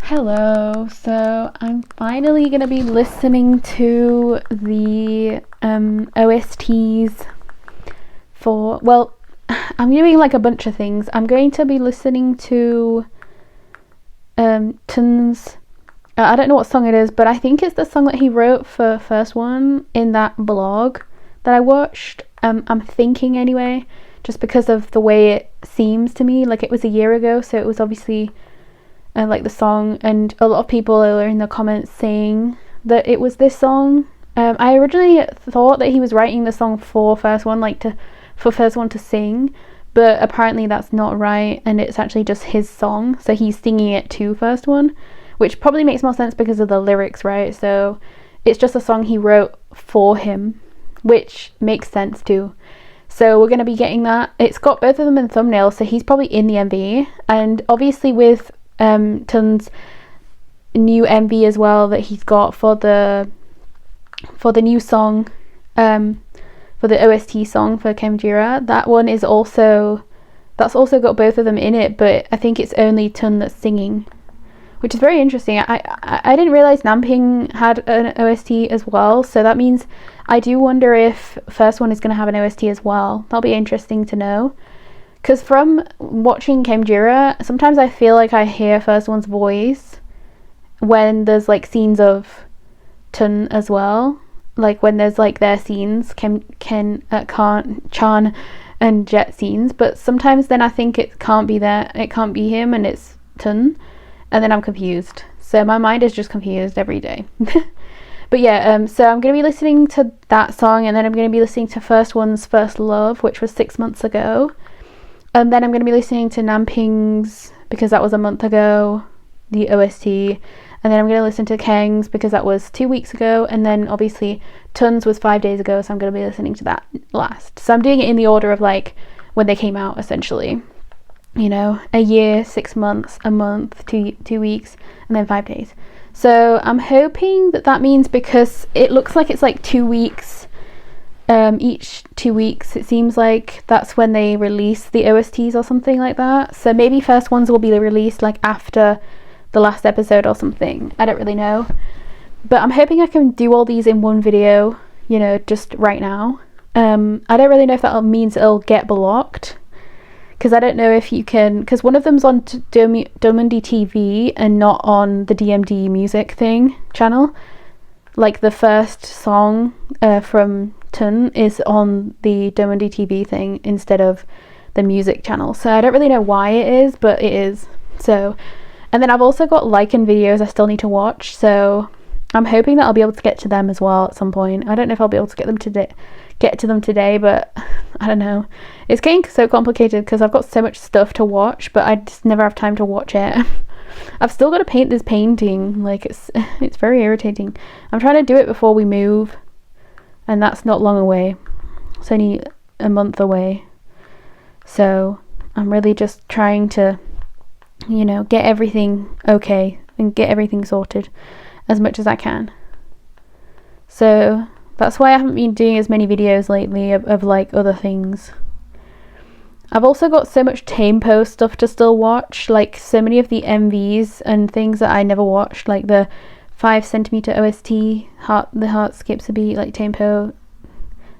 Hello, so I'm finally going to be listening to the OSTs for, well, I'm doing like a bunch of things. I'm going to be listening to Tun's, I don't know what song it is, but I think it's the song that he wrote for First One in that vlog that I watched. I'm thinking anyway, just because of the way it seems to me, like it was a year ago, so it was obviously like the song, and a lot of people are in the comments saying that it was this song. I originally thought that he was writing the song for First One, for First One to sing, but apparently that's not right, and it's actually just his song, so he's singing it to First One, which probably makes more sense because of the lyrics, right? So it's just a song he wrote for him, which makes sense too. So we're going to be getting that. It's got both of them in thumbnails, so he's probably in the MV, and obviously with Tun's new MV as well that he's got for the new song, for the OST song for Khemjia. That one is also got both of them in it, but I think it's only Tun that's singing, which is very interesting. I didn't realize Namping had an OST as well, so that means I do wonder if First One is going to have an OST as well. That'll be interesting to know. Because from watching Khemjia, sometimes I feel like I hear First One's voice when there's like scenes of Tun as well. Like when there's like their scenes, Chan and Jet scenes. But sometimes then I think it can't be him and it's Tun. And then I'm confused. So my mind is just confused every day. But yeah, so I'm going to be listening to that song, and then I'm going to be listening to First One's First Love, which was 6 months ago. And then I'm going to be listening to Namping's, because that was a month ago, the OST. And then I'm going to listen to Keng's, because that was 2 weeks ago. And then obviously Tun's was 5 days ago, so I'm going to be listening to that last. So I'm doing it in the order of like when they came out, essentially. You know, a year, 6 months, a month, 2 weeks, and then 5 days. So I'm hoping that means, because it looks like it's like 2 weeks, each 2 weeks, it seems like that's when they release the OSTs or something like that. So maybe First Ones will be released like after the last episode or something. I don't really know, but I'm hoping I can do all these in one video, you know, just right now. I don't really know if that means it'll get blocked, because I don't know if you can, because one of them's on Domundi TV and not on the DMD music thing channel. Like the first song from Tun is on the Domundi TV thing instead of the music channel. So I don't really know why it is, but it is. So, and then I've also got Lycan videos I still need to watch. So I'm hoping that I'll be able to get to them as well at some point. I don't know if I'll be able to get to them today, but I don't know. It's getting so complicated because I've got so much stuff to watch, but I just never have time to watch it. I've still got to paint this painting. Like it's very irritating. I'm trying to do it before we move, and that's not long away. It's only a month away. So I'm really just trying to, you know, get everything okay and get everything sorted as much as I can. So that's why I haven't been doing as many videos lately of like other things. I've also got so much Tempo stuff to still watch, like so many of the MVs and things that I never watched, like the 5cm OST, the heart skips a beat, like Tempo.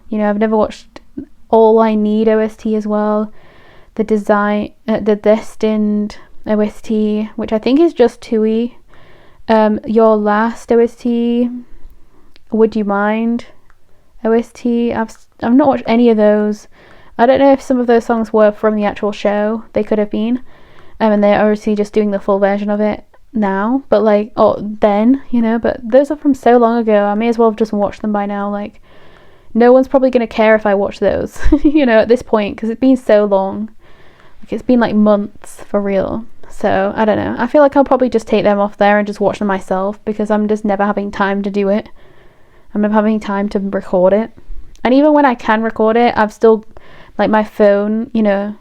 You know, I've never watched All I Need OST as well, the Destined OST, which I think is just Tui, Your Last OST, Would You Mind OST. I've not watched any of those. I don't know if some of those songs were from the actual show. They could have been, and they're obviously just doing the full version of it now, but like, then, you know, but those are from so long ago. I may as well have just watched them by now. Like, no one's probably going to care if I watch those, you know, at this point, because it's been so long. Like, it's been like months for real. So I don't know. I feel like I'll probably just take them off there and just watch them myself, because I'm just never having time to do it. I'm never having time to record it. And even when I can record it, I've still, like, my phone, you know,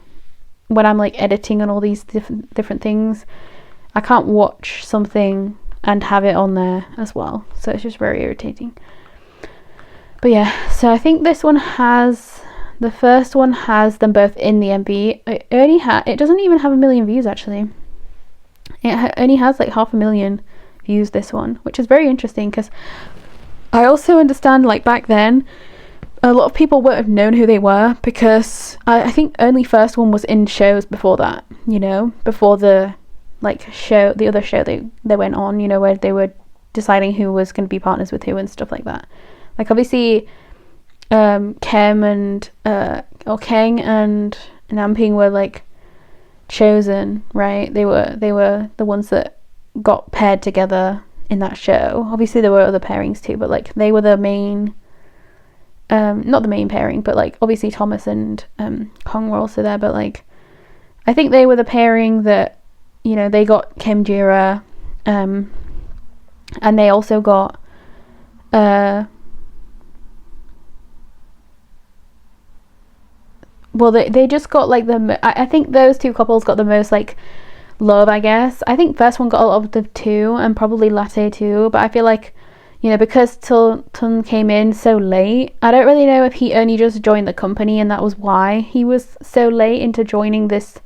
when I'm like editing and all these different things, I can't watch something and have it on there as well. So it's just very irritating. But yeah, so I think this one has, the first one has them both in the MV. It doesn't even have 1 million views actually. It only has like 500,000 views, this one, which is very interesting because I also understand like back then a lot of people wouldn't have known who they were because I think only Firstone was in shows before that, you know, before the like show, the other show they went on, you know, where they were deciding who was going to be partners with who and stuff like that. Like obviously Keng and Namping were like chosen, right? They were the ones that got paired together in that show. Obviously there were other pairings too, but like they were the main not the main pairing, but like obviously Thomas and Kang were also there, but like I think they were the pairing that, you know, they got Khemjia, and they also got well they just got like I think those two couples got the most like love, I guess. I think first one got a lot of the too, and probably Latte too, but I feel like, you know, because Tun came in so late, I don't really know if he only just joined the company and that was why he was so late into joining this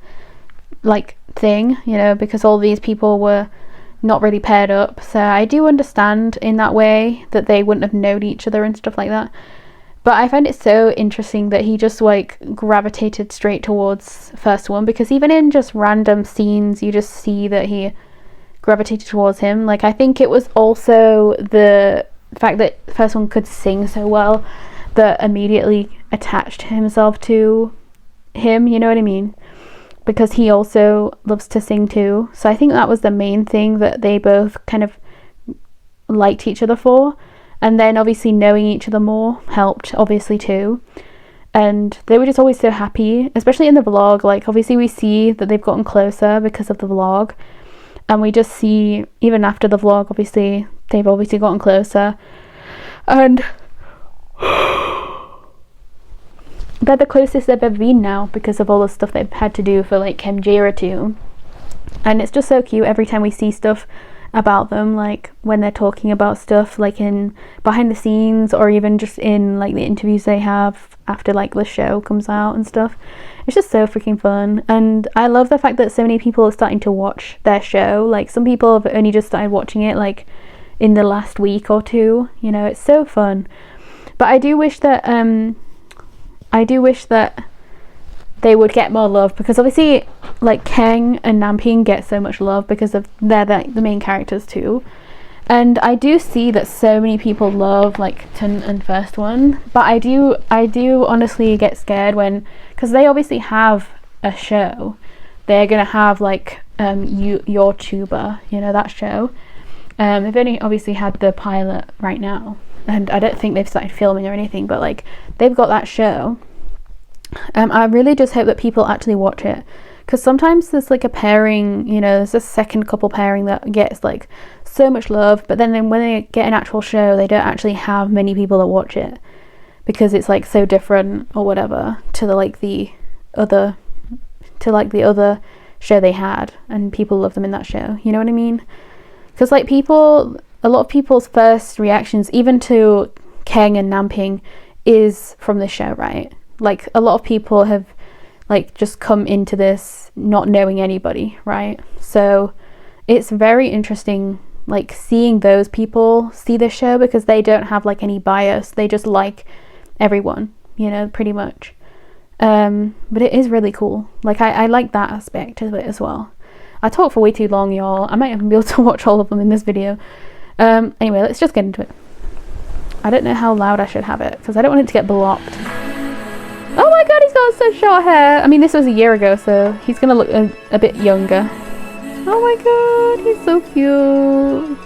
like thing, you know, because all these people were not really paired up. So I do understand in that way that they wouldn't have known each other and stuff like that. But I find it so interesting that he just like gravitated straight towards Firstone, because even in just random scenes you just see that he gravitated towards him. Like I think it was also the fact that Firstone could sing so well that immediately attached himself to him, you know what I mean? Because he also loves to sing too. So I think that was the main thing that they both kind of liked each other for. And then obviously knowing each other more helped obviously too. And they were just always so happy, especially in the vlog. Like obviously we see that they've gotten closer because of the vlog. And we just see, even after the vlog, obviously, they've obviously gotten closer. And they're the closest they've ever been now because of all the stuff they've had to do for like Khemjia too. And it's just so cute every time we see stuff about them, like when they're talking about stuff like in behind the scenes, or even just in like the interviews they have after like the show comes out and stuff. It's just so freaking fun. And I love the fact that so many people are starting to watch their show. Like some people have only just started watching it like in the last week or two, you know. It's so fun. But I do wish that they would get more love, because obviously like Keng and Namping get so much love because of they're the main characters too. And I do see that so many people love like Tun and Firstone, but I do honestly get scared when, because they obviously have a show, they're gonna have like Your Tuber, you know, that show. They've only obviously had the pilot right now, and I don't think they've started filming or anything, but like they've got that show. I really just hope that people actually watch it, because sometimes there's like a pairing, you know, there's a second couple pairing that gets like so much love, but then when they get an actual show they don't actually have many people that watch it because it's like so different or whatever to the other show they had, and people love them in that show, you know what I mean? Because like a lot of people's first reactions even to Keng and Namping is from this show, right? Like a lot of people have like just come into this not knowing anybody, right? So it's very interesting like seeing those people see this show, because they don't have like any bias, they just like everyone, you know, pretty much. But it is really cool. Like I like that aspect of it as well. I talked for way too long, y'all. I might even be able to watch all of them in this video. Anyway, let's just get into it. I don't know how loud I should have it because I don't want it to get blocked. Oh my god, he's got such short hair. I mean, this was a year ago, so he's gonna look a bit younger. Oh my god, he's so cute.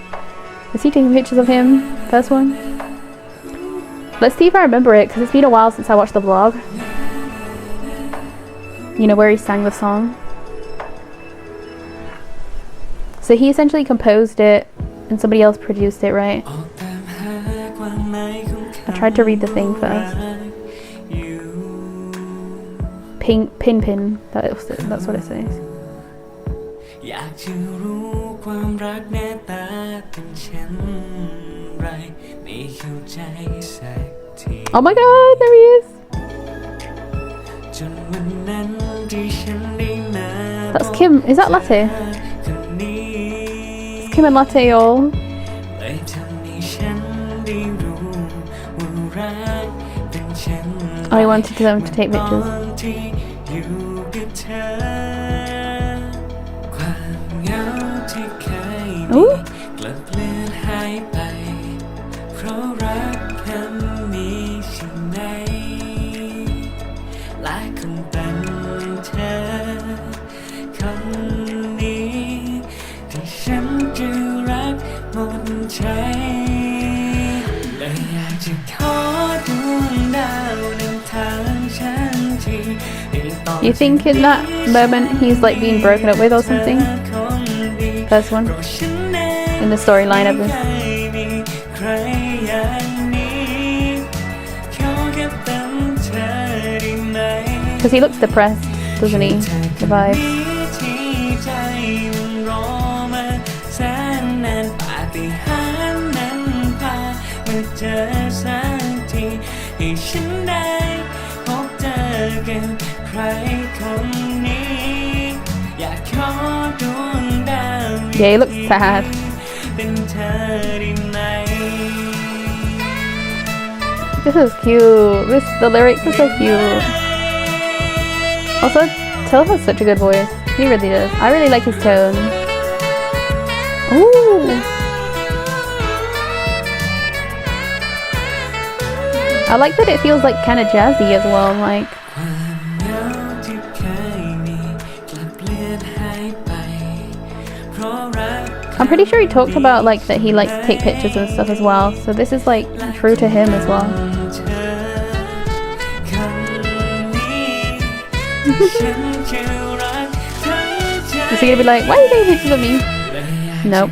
Is he taking pictures of him? First one? Let's see if I remember it, because it's been a while since I watched the vlog. You know, where he sang the song. So he essentially composed it and somebody else produced it, right? I tried to read the thing first. Pin. That's what it says. Oh my god, there he is. That's Kim. Is that Latte? him a latte, y'all. เลยทำให้ฉันได้รู้ว่ารักเป็นเช่นไร Oh, he wanted them to take pictures. ตอนที่อยู่กับเธอความเหงาที่เคยมี Ooh. กลับเลือนหายไปเพราะรักคำนี้ใช่ไหมและคงเป็นเธอคนนี้ที่ฉันจะรักหมดใจเลยอยากจะขอดวงดาวนำทางฉันทีให้ต่อ You think in that moment he's like being broken up with or something? First one. In the storyline of this. Because he looks depressed, doesn't he? The vibe. Yeah, he looks sad. This is cute. The lyrics are so cute. Also, Till has such a good voice. He really does. I really like his tone. Ooh. I like that it feels like kind of jazzy as well. Like. I'm pretty sure he talked about like that he likes to take pictures and stuff as well. So this is like true to him as well. Is he gonna be like, why are you taking pictures of me? Nope.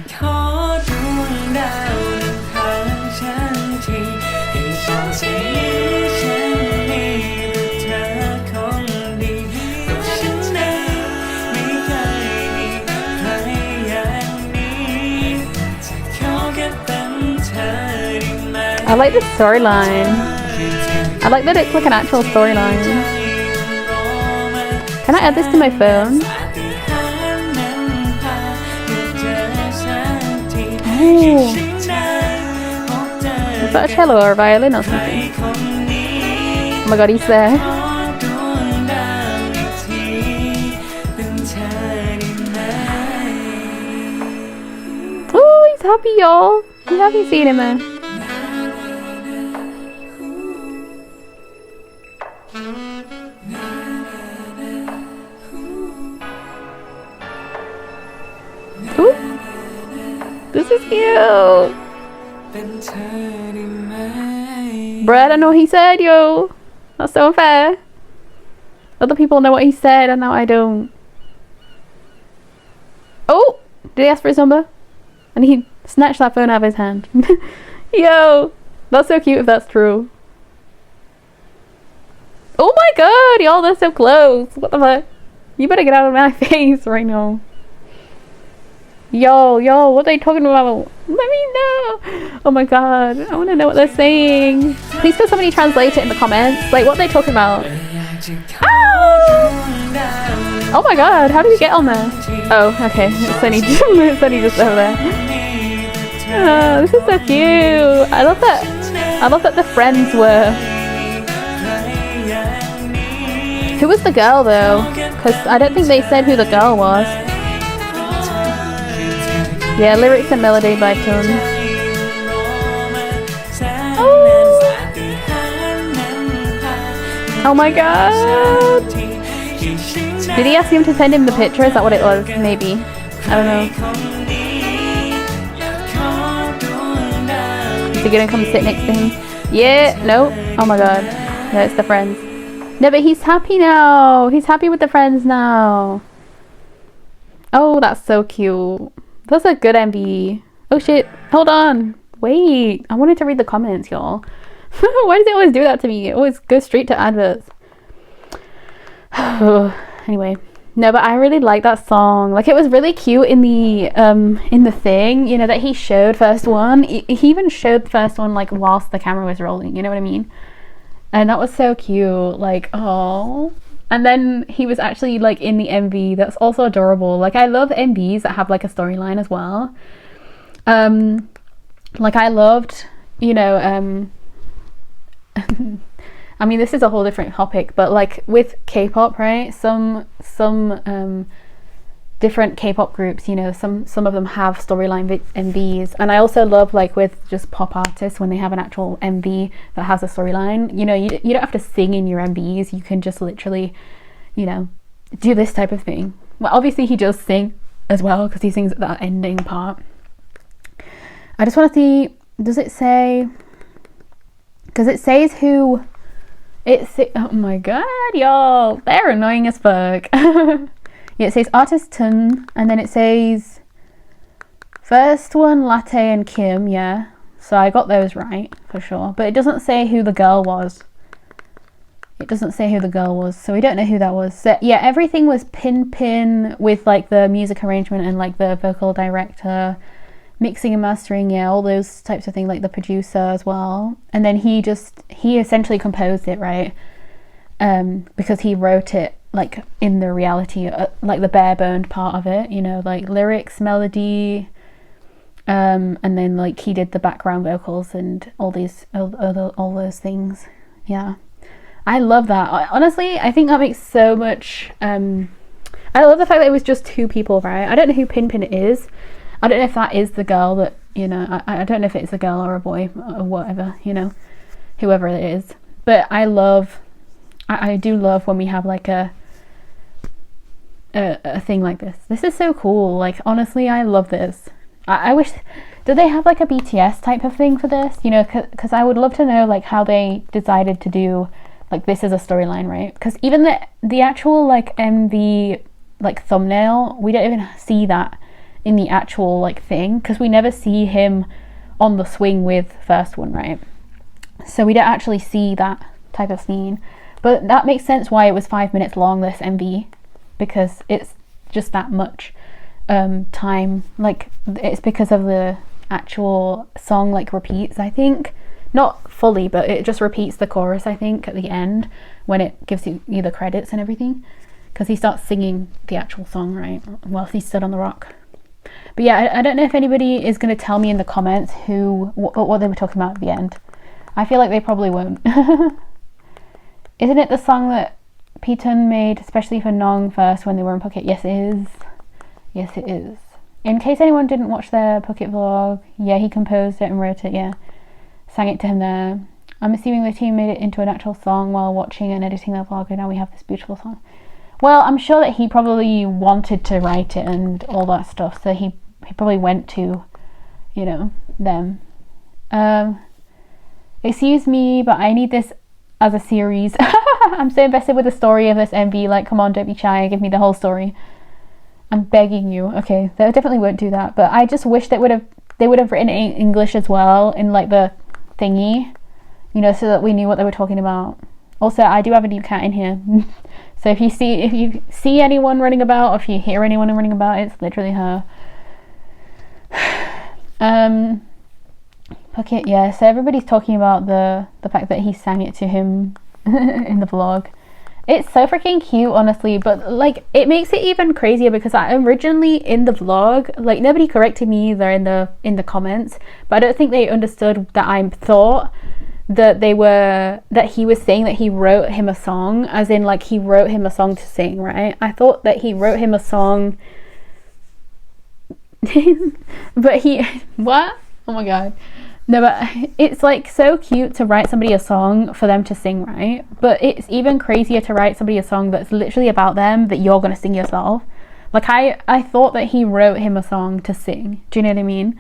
I like the storyline. I like that it's like an actual storyline. Can I add this to my phone? Oh. Is that a cello or a violin or something? Oh my god, he's there. Oh, he's happy, y'all. He's happy seeing him there. Ooh. This is cute. Bruh, I don't know what he said, yo. That's so unfair. Other people know what he said and now I don't. Oh! Did he ask for his number? And he snatched that phone out of his hand. Yo! That's so cute if that's true. Oh my god! Y'all, they're so close. What the fuck? You better get out of my face right now. Yo, what are they talking about? Let me know. Oh my god, I want to know what they're saying. Please could somebody translate it in the comments. Like, what are they talking about? Ah! Oh my god, how did we get on there? Oh, okay. It's only just over there. Oh, this is so cute. I love that the friends were. Who was the girl though? Because I don't think they said who the girl was. Yeah, lyrics and melody by Tone. Oh my god! Did he ask him to send him the picture? Is that what it was? Maybe. I don't know. Is he gonna come sit next to him? Yeah, no. Oh my god. No, it's the friends. No, but he's happy now. He's happy with the friends now. Oh, that's so cute. That's a good MV. Oh shit, hold on. Wait, I wanted to read the comments, y'all. Why does it always do that to me? It always goes straight to adverts. Anyway, no, but I really like that song. Like, it was really cute in the thing, you know, that he showed first one. He even showed the first one, like, whilst the camera was rolling, you know what I mean? And that was so cute. Like, oh. And then he was actually like in the MV. That's also adorable. Like, I love MVs that have like a storyline as well. Like I loved, you know, I mean, this is a whole different topic, but like with K-pop, right? Some different K-pop groups, you know, some of them have storyline MVs, and I also love like with just pop artists when they have an actual MV that has a storyline. You know, you don't have to sing in your MVs. You can just literally, you know, do this type of thing. Well, obviously he does sing as well because he sings at that ending part. I just want to see, does it say? Because it says who. Oh my god, y'all, they're annoying as fuck. Yeah, it says artist Tun, and then it says Firstone, Latte, and Kim. Yeah, so I got those right for sure, but it doesn't say who the girl was. It doesn't say who the girl was, so we don't know who that was. So yeah, everything was Pin with like the music arrangement and like the vocal director, mixing and mastering, yeah, all those types of things, like the producer as well. And then he essentially composed it, right? Because he wrote it like in the reality, like the bare boned part of it, you know, like lyrics, melody, and then like he did the background vocals and all those things. Yeah, I love that. Honestly, I think that makes so much. I love the fact that it was just two people, right? I don't know who Pin is. I don't know if that is the girl that, you know, I don't know if it's a girl or a boy or whatever, you know, whoever it is. But I do love when we have like a thing like this. This is so cool. Like, honestly, I love this. I wish, do they have like a BTS type of thing for this? You know, because I would love to know like how they decided to do like this as a storyline, right? Because even the actual like MV like thumbnail, we don't even see that in the actual like thing, because we never see him on the swing with Firstone, right? So we don't actually see that type of scene, but that makes sense why it was 5 minutes long, this MV, because it's just that much time. Like, it's because of the actual song like repeats, I think, not fully, but it just repeats the chorus, I think, at the end when it gives you the credits and everything, because he starts singing the actual song, right, whilst he stood on the rock. But yeah, I don't know if anybody is going to tell me in the comments what they were talking about at the end. I feel like they probably won't. Isn't it the song that P-Tun made especially for Nong first when they were in Phuket? Yes, it is. Yes, it is. In case anyone didn't watch their Phuket vlog, yeah, he composed it and wrote it, yeah. Sang it to him there. I'm assuming the team made it into an actual song while watching and editing their vlog, and now we have this beautiful song. Well, I'm sure that he probably wanted to write it and all that stuff, so he probably went to, you know, them. Excuse me, but I need this as a series. I'm so invested with the story of this MV, like, come on, don't be shy, give me the whole story. I'm begging you. Okay, they definitely won't do that, but I just wish they would have written it in English as well, in like the thingy, you know, so that we knew what they were talking about. Also, I do have a new cat in here. So if you see anyone running about, or if you hear anyone running about, it's literally her. Okay, yeah, so everybody's talking about the fact that he sang it to him in the vlog. It's so freaking cute, honestly, but like it makes it even crazier because I originally in the vlog, like nobody corrected me either in the comments, but I don't think they understood that I thought that he was saying that he wrote him a song, as in like he wrote him a song to sing, right? I thought that he wrote him a song but what? Oh my god. No, but it's like so cute to write somebody a song for them to sing, right? But it's even crazier to write somebody a song that's literally about them that you're gonna sing yourself. Like I thought that he wrote him a song to sing, do you know what I mean?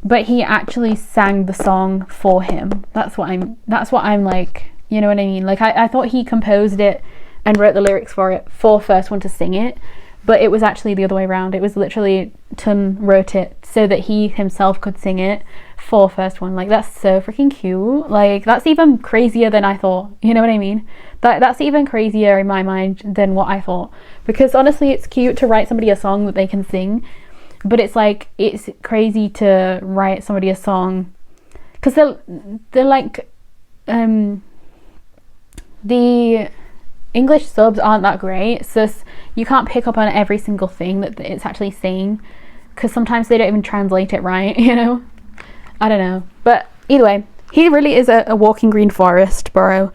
But he actually sang the song for him. That's what I'm like, you know what I mean? Like I thought he composed it and wrote the lyrics for it for Firstone to sing it, but it was actually the other way around. It was literally Tun wrote it so that he himself could sing it for Firstone. Like that's so freaking cute. Like that's even crazier than I thought, you know what I mean? That's even crazier in my mind than what I thought, because honestly it's cute to write somebody a song that they can sing, but it's like it's crazy to write somebody a song because they're like the English subs aren't that great, so you can't pick up on every single thing that it's actually saying, because sometimes they don't even translate it right, you know. I don't know, but either way, he really is a walking green forest, bro.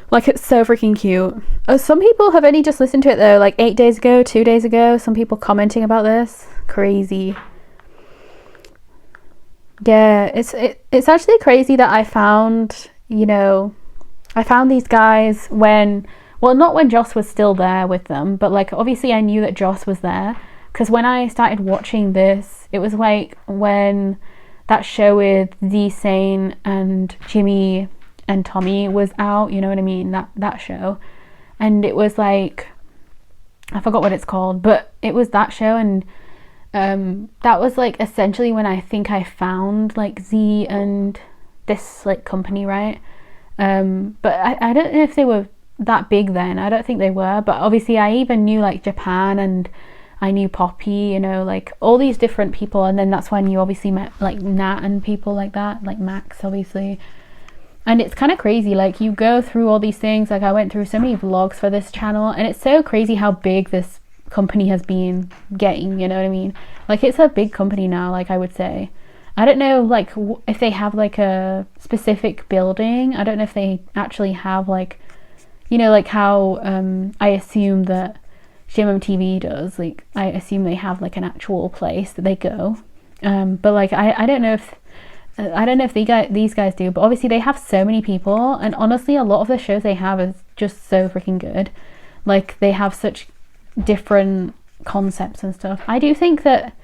Like, it's so freaking cute. Some people have only just listened to it though, like 8 days ago, 2 days ago. Some people commenting about this. Crazy. Yeah, it's actually crazy that I found, you know, I found these guys when, well, not when Joss was still there with them, but like obviously I knew that Joss was there, because when I started watching this, it was like when that show with Z Sane and Jimmy and Tommy was out, you know what I mean, that show. And it was like, I forgot what it's called, but it was that show. And that was like essentially when I think I found like Z and this like company, right? But I don't know if they were that big then. I don't think they were, but obviously I even knew like Japan, and I knew Poppy, you know, like all these different people. And then that's when you obviously met like Nat and people like that, like Max obviously. And it's kind of crazy, like you go through all these things. Like I went through so many vlogs for this channel, and it's so crazy how big this company has been getting, you know what I mean? Like it's a big company now, like I would say. I don't know like if they have like a specific building. I don't know if they actually have like, you know, like how I assume that GMMTV does, like I assume they have like an actual place that they go, but like I don't know if these guys do, but obviously they have so many people, and honestly a lot of the shows they have is just so freaking good. Like they have such different concepts and stuff. I do think that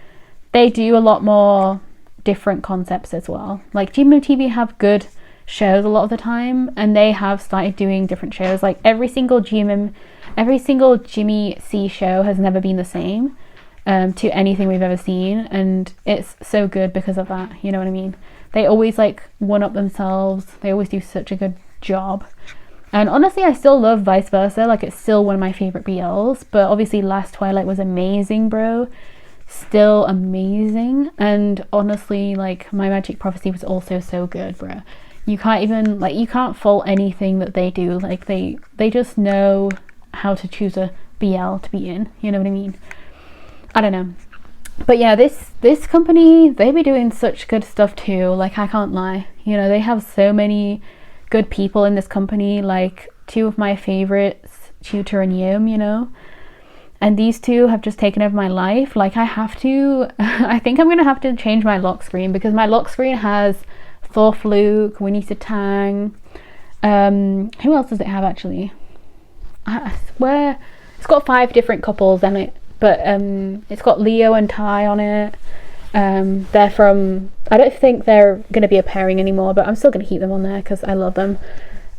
they do a lot more different concepts as well. Like GMMTV have good shows a lot of the time, and they have started doing different shows. Like every single Jimmy C show has never been the same to anything we've ever seen, and it's so good because of that, you know what I mean? They always like one up themselves. They always do such a good job. And honestly I still love Vice Versa, like it's still one of my favorite BLs, but obviously Last Twilight was amazing, bro. Still amazing. And honestly like My Magic Prophecy was also so good, bro. You can't even like, you can't fault anything that they do. Like they just know how to choose a BL to be in, you know what I mean? I don't know, but yeah, this company, they be doing such good stuff too. Like I can't lie, you know, they have so many good people in this company. Like two of my favorites, Tutor and Yim, you know, and these two have just taken over my life. Like I have to I think I'm gonna have to change my lock screen, because my lock screen has Thor Fluke, Winnie Tang, who else does it have actually? I swear it's got 5 different couples in it, but it's got Leo and Ty on it. They're from, I don't think they're going to be a pairing anymore, but I'm still going to keep them on there because I love them.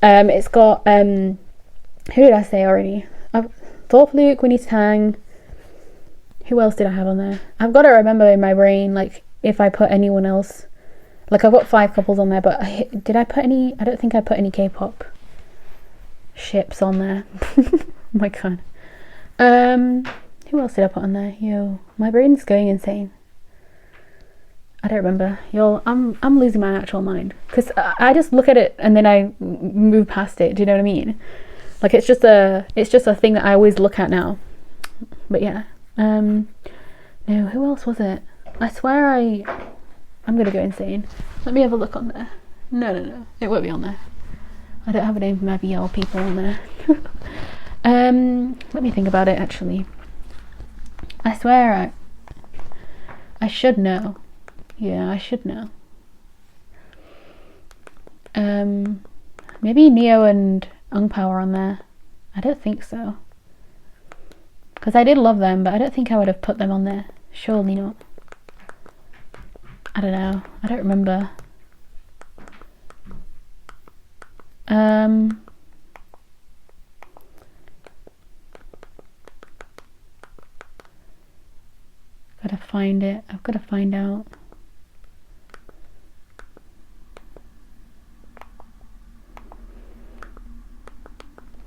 It's got who did I say already? Thor Fluke, Winnie Tang. Who else did I have on there? I've got to remember in my brain, like if I put anyone else. Like I've got 5 couples on there, but did I put any? I don't think I put any K-pop ships on there. Oh my god. Who else did I put on there? Yo, my brain's going insane. I don't remember. Yo, I'm losing my actual mind, because I just look at it and then I move past it. Do you know what I mean? Like it's just a thing that I always look at now. But yeah. No, who else was it? I swear I'm gonna go insane. Let me have a look on there. No, it won't be on there. I don't have any of my BL people on there. Let me think about it actually. I swear I should know. Yeah, I should know. Maybe Neo and Ungpao are on there. I don't think so, because I did love them, but I don't think I would have put them on there. Surely not. I don't know. I don't remember. Gotta find it. I've got to find out.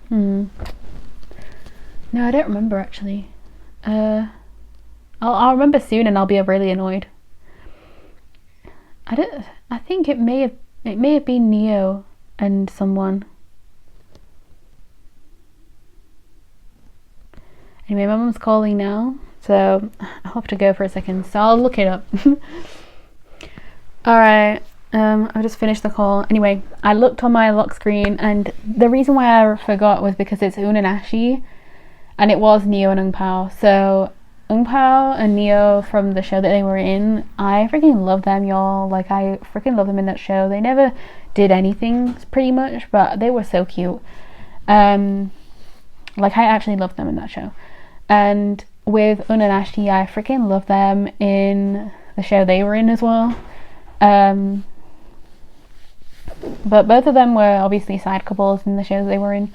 No, I don't remember actually. I'll remember soon, and I'll be really annoyed. I think it may have been Neo and someone. Anyway, my mum's calling now, So I'll have to go for a second. So I'll look it up. Alright, I'll just finish the call. Anyway, I looked on my lock screen, and the reason why I forgot was because it's Un and Ashi, and it was Neo and Ung Pao. So Ung Pao and Neo from the show that they were in, I freaking love them, y'all. Like, I freaking love them in that show. They never did anything pretty much, but they were so cute. Like, I actually loved them in that show. And with Un and Ashi, I freaking love them in the show they were in as well. But both of them were obviously side couples in the shows they were in,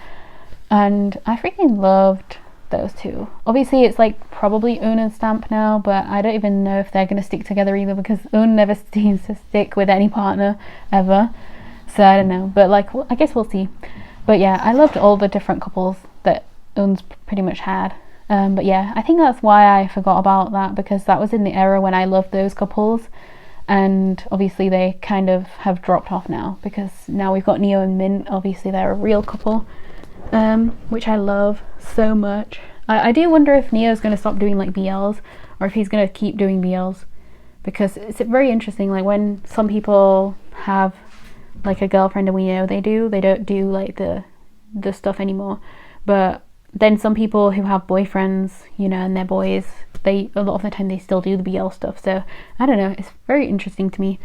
and I freaking loved those two. Obviously it's like probably Un and Stamp now, but I don't even know if they're gonna stick together either, because Un never seems to stick with any partner ever, so I don't know. But like, I guess we'll see. But yeah, I loved all the different couples that Un's pretty much had. But yeah, I think that's why I forgot about that, because that was in the era when I loved those couples, and obviously they kind of have dropped off now, because now we've got Neo and Mint. Obviously they're a real couple, which I love so much. I do wonder if Neo's going to stop doing like BLs, or if he's going to keep doing BLs, because it's very interesting. Like, when some people have like a girlfriend, and we know they don't do like the stuff anymore, but then some people who have boyfriends, you know, and they're boys, a lot of the time they still do the BL stuff. So I don't know, it's very interesting to me.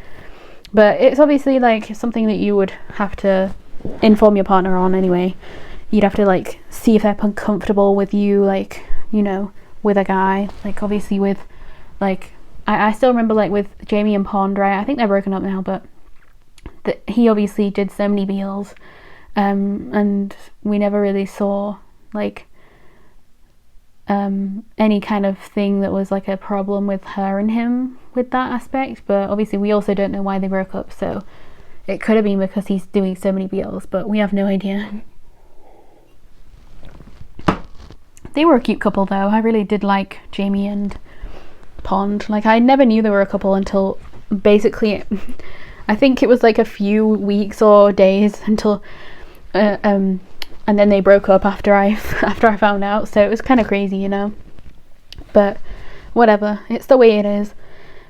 But it's obviously like something that you would have to inform your partner on anyway. You'd have to like see if they're comfortable with you, like, you know, with a guy. Like, obviously with like, I still remember like with Jamie and Pond, right? I think they're broken up now, but he obviously did so many BLs, and we never really saw like any kind of thing that was like a problem with her and him with that aspect. But obviously we also don't know why they broke up, so it could have been because he's doing so many BLs, but we have no idea. They were a cute couple though. I really did like Jamie and Pond. Like, I never knew they were a couple until basically I think it was like a few weeks or days until and then they broke up after I found out. So it was kind of crazy, you know, but whatever, it's the way it is.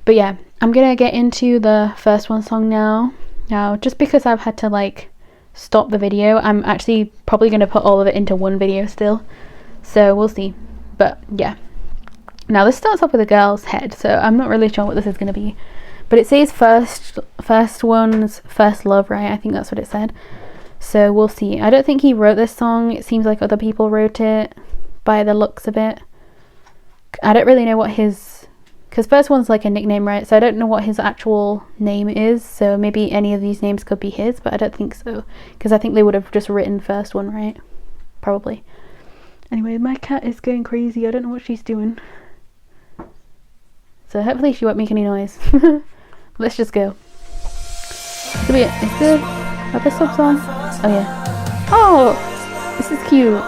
But yeah, I'm gonna get into the first one song now, just because I've had to like stop the video. I'm actually probably gonna put all of it into one video still, so we'll see. But yeah, now this starts off with a girl's head, so I'm not really sure what this is gonna be, but it says first one's first love, right? I think that's what it said. So we'll see. I don't think he wrote this song. It seems like other people wrote it by the looks of it. I don't really know what his, because first one's like a nickname, right? So I don't know what his actual name is. So maybe any of these names could be his, but I don't think so, because I think they would have just written first one, right? Probably. Anyway, my cat is going crazy. I don't know what she's doing. So hopefully she won't make any noise. Let's just go. Is the other sub song? Oh yeah. Oh, this is cute.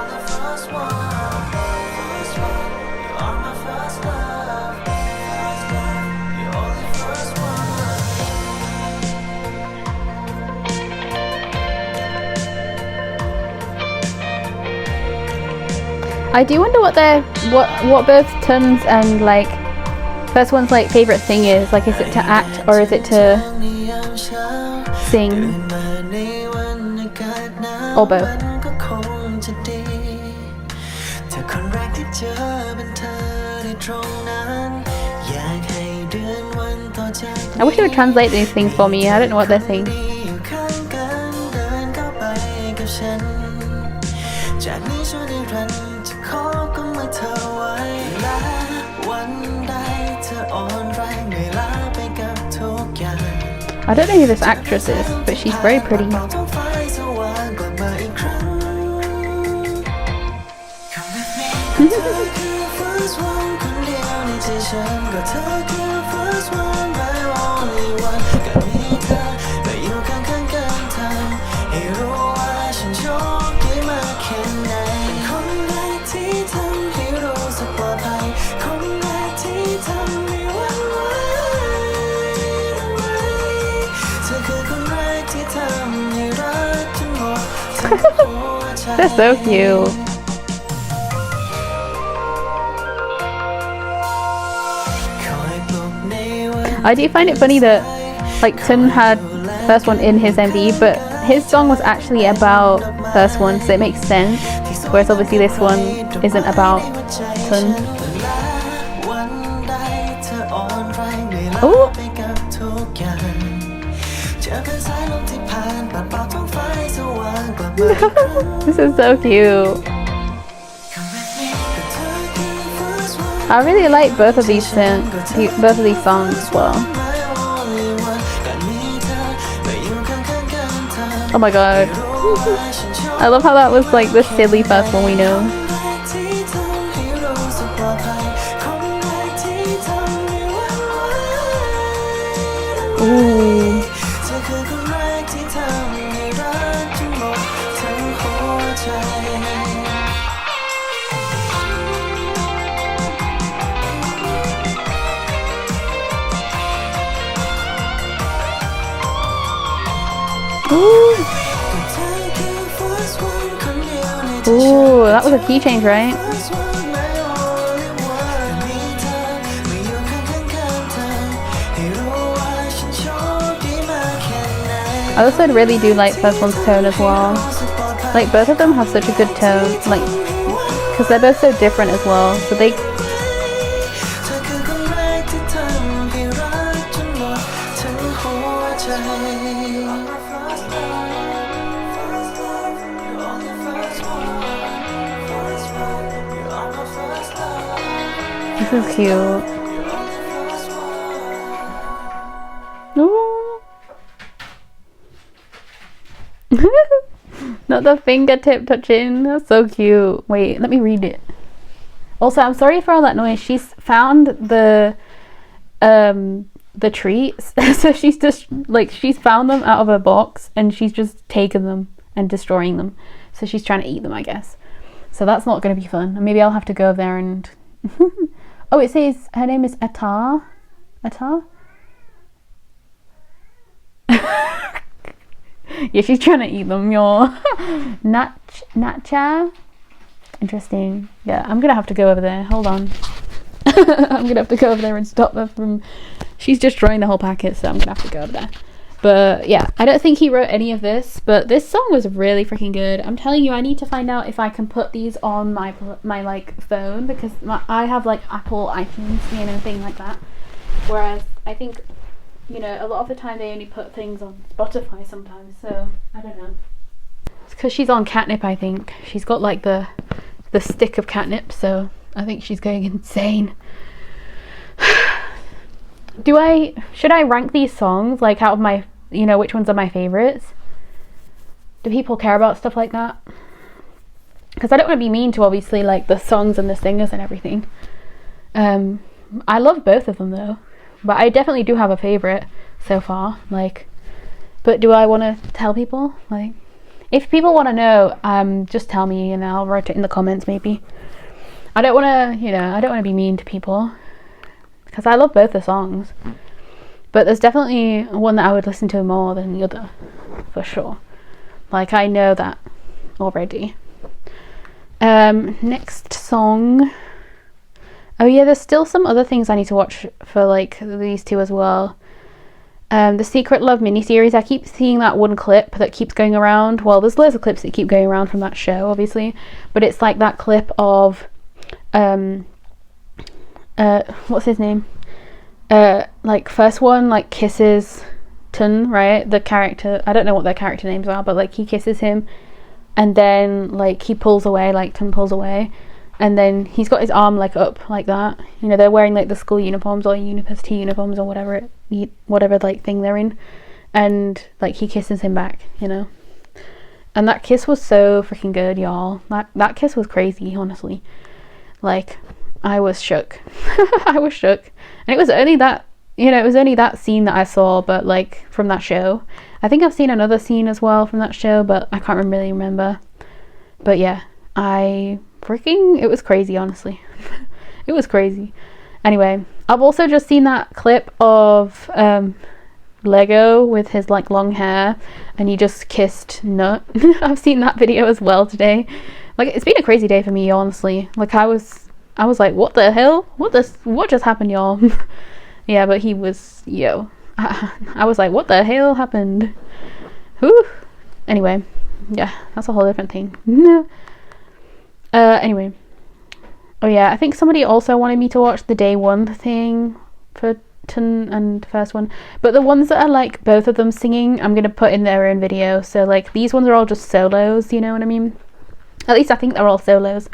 I do wonder what both Tun's and like first one's like favorite thing is. Like, is it to act or is it to sing? Or both. I wish they would translate these things for me. I don't know what they're saying. I don't know who this actress is, but she's very pretty. They're so cute. I do find it funny that like Tun had First One in his MV, but his song was actually about First One, so it makes sense. Whereas obviously this one isn't about Tun. Oh! This is so cute. I really like both of these songs as well. Oh my god. I love how that was like the silly first one we know. Ooh. Ooh, that was a key change, right? I also really do like First One's tone as well. Like both of them have such a good tone, like because they're both so different as well. So they. This is cute. Ooh. Not the fingertip touching. That's so cute. Wait, let me read it. Also, I'm sorry for all that noise. She's found the treats. So she's just like she's found them out of a box and she's just taken them and destroying them. So she's trying to eat them, I guess. So that's not going to be fun. Maybe I'll have to go there and. Oh, it says her name is Atar. Atar? Yeah, she's trying to eat them, y'all. Natcha? Interesting. Yeah, I'm gonna have to go over there. Hold on. I'm gonna have to go over there and stop her from... She's destroying the whole packet, so I'm gonna have to go over there. But yeah, I don't think he wrote any of this, but this song was really freaking good. I'm telling you, I need to find out if I can put these on my like phone, because I have like Apple iTunes, you know, thing like that. Whereas I think, you know, a lot of the time they only put things on Spotify sometimes, so I don't know. It's because she's on catnip, I think. She's got like the stick of catnip, so I think she's going insane. Should I rank these songs like out of my, you know, which ones are my favorites? Do people care about stuff like that? Because I don't want to be mean to obviously like the songs and the singers and everything. I love both of them though, but I definitely do have a favorite so far. Like, but do I want to tell people? Like, if people want to know, just tell me and I'll write it in the comments maybe. I don't want to, you know, I don't want to be mean to people. Because I love both the songs, but there's definitely one that I would listen to more than the other, for sure. Like, I know that already. Next song. Oh yeah, there's still some other things I need to watch for like these two as well. The Secret Love miniseries, I keep seeing that one clip that keeps going around. Well, there's loads of clips that keep going around from that show, obviously, but it's like that clip of what's his name? Like First One like kisses Tun, right? The character, I don't know what their character names are, but like he kisses him and then like he pulls away, like Tun pulls away, and then he's got his arm like up like that. You know, they're wearing like the school uniforms or university uniforms or whatever like thing they're in, and like he kisses him back, you know. And that kiss was so freaking good, y'all. That kiss was crazy, honestly. Like, I was shook. I was shook. And it was only that, you know, it was only that scene that I saw, but like from that show. I think I've seen another scene as well from that show, but I can't really remember. But yeah, it was crazy, honestly. It was crazy. Anyway, I've also just seen that clip of Lego with his like long hair and he just kissed Nut. I've seen that video as well today. Like, it's been a crazy day for me, honestly. Like, I was like, what the hell? What just happened, y'all? Yeah, but he was, I was like, what the hell happened? Whew. Anyway, yeah, that's a whole different thing. Anyway. Oh yeah, I think somebody also wanted me to watch the day one thing for Tun and first one. But the ones that are like both of them singing, I'm going to put in their own video. So like these ones are all just solos, you know what I mean? At least I think they're all solos.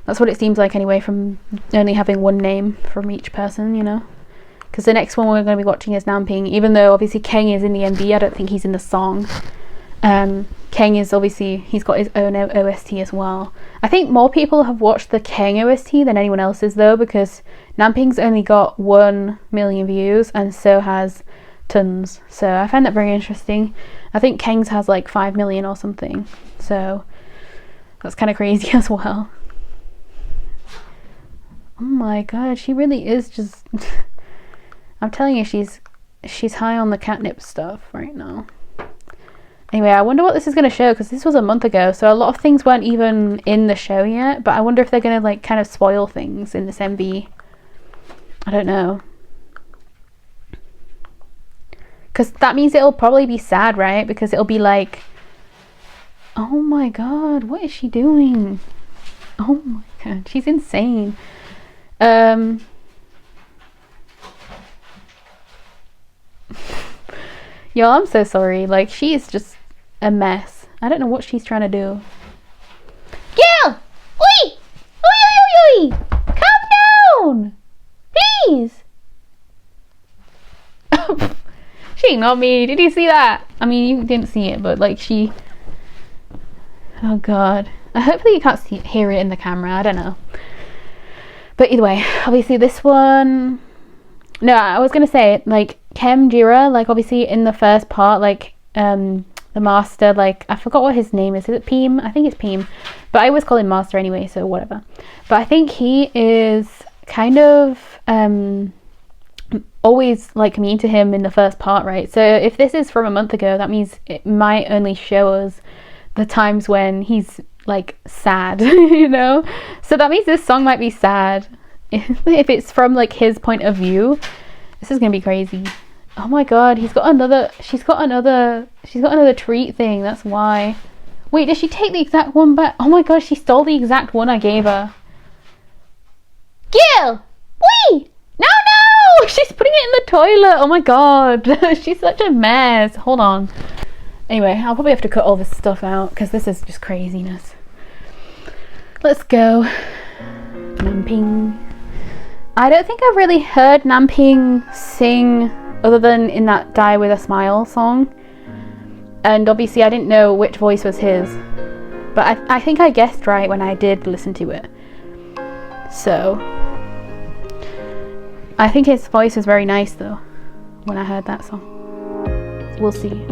That's what it seems like anyway, from only having one name from each person, you know? Because the next one we're going to be watching is Namping. Even though obviously Keng is in the MV, I don't think he's in the song. Keng is obviously, he's got his own OST as well. I think more people have watched the Keng OST than anyone else's though, because Namping's only got 1 million views and so has Tun's. So I find that very interesting. I think Keng's has like 5 million or something. So that's kind of crazy as well. Oh my god, she really is just... I'm telling you, she's high on the catnip stuff right now. Anyway, I wonder what this is going to show, because this was a month ago, so a lot of things weren't even in the show yet, but I wonder if they're going to like kind of spoil things in this MV. I don't know. Because that means it'll probably be sad, right? Because it'll be like, oh my god, what is she doing? Oh my god, she's insane. Y'all, I'm so sorry. Like, she's just a mess. I don't know what she's trying to do. Gil! Oi! Oi, oi, oi, oi! Calm down! Please! She ignored me. Did you see that? I mean, you didn't see it, but like she... Oh god. Hopefully you can't hear it in the camera. I don't know. But either way, obviously this one... No, I was going to say, like, Khemjia, like, obviously in the first part, like, the master, like, I forgot what his name is it Peem? I think it's Peem. But I always call him master anyway, so whatever. But I think he is kind of, always, like, mean to him in the first part, right? So if this is from a month ago, that means it might only show us the times when he's, like, sad, you know? So that means this song might be sad. If it's from like his point of view, this is gonna be crazy. Oh my god, she's got another treat thing. That's why. Wait, did she take the exact one back? Oh my god, she stole the exact one I gave her. Gil! Wait! No! She's putting it in the toilet. Oh my god. She's such a mess. Hold on. Anyway, I'll probably have to cut all this stuff out because this is just craziness. Let's go. Namping. I don't think I've really heard Namping sing other than in that Die With A Smile song. And obviously I didn't know which voice was his. But I think I guessed right when I did listen to it. So I think his voice is very nice though, when I heard that song. We'll see.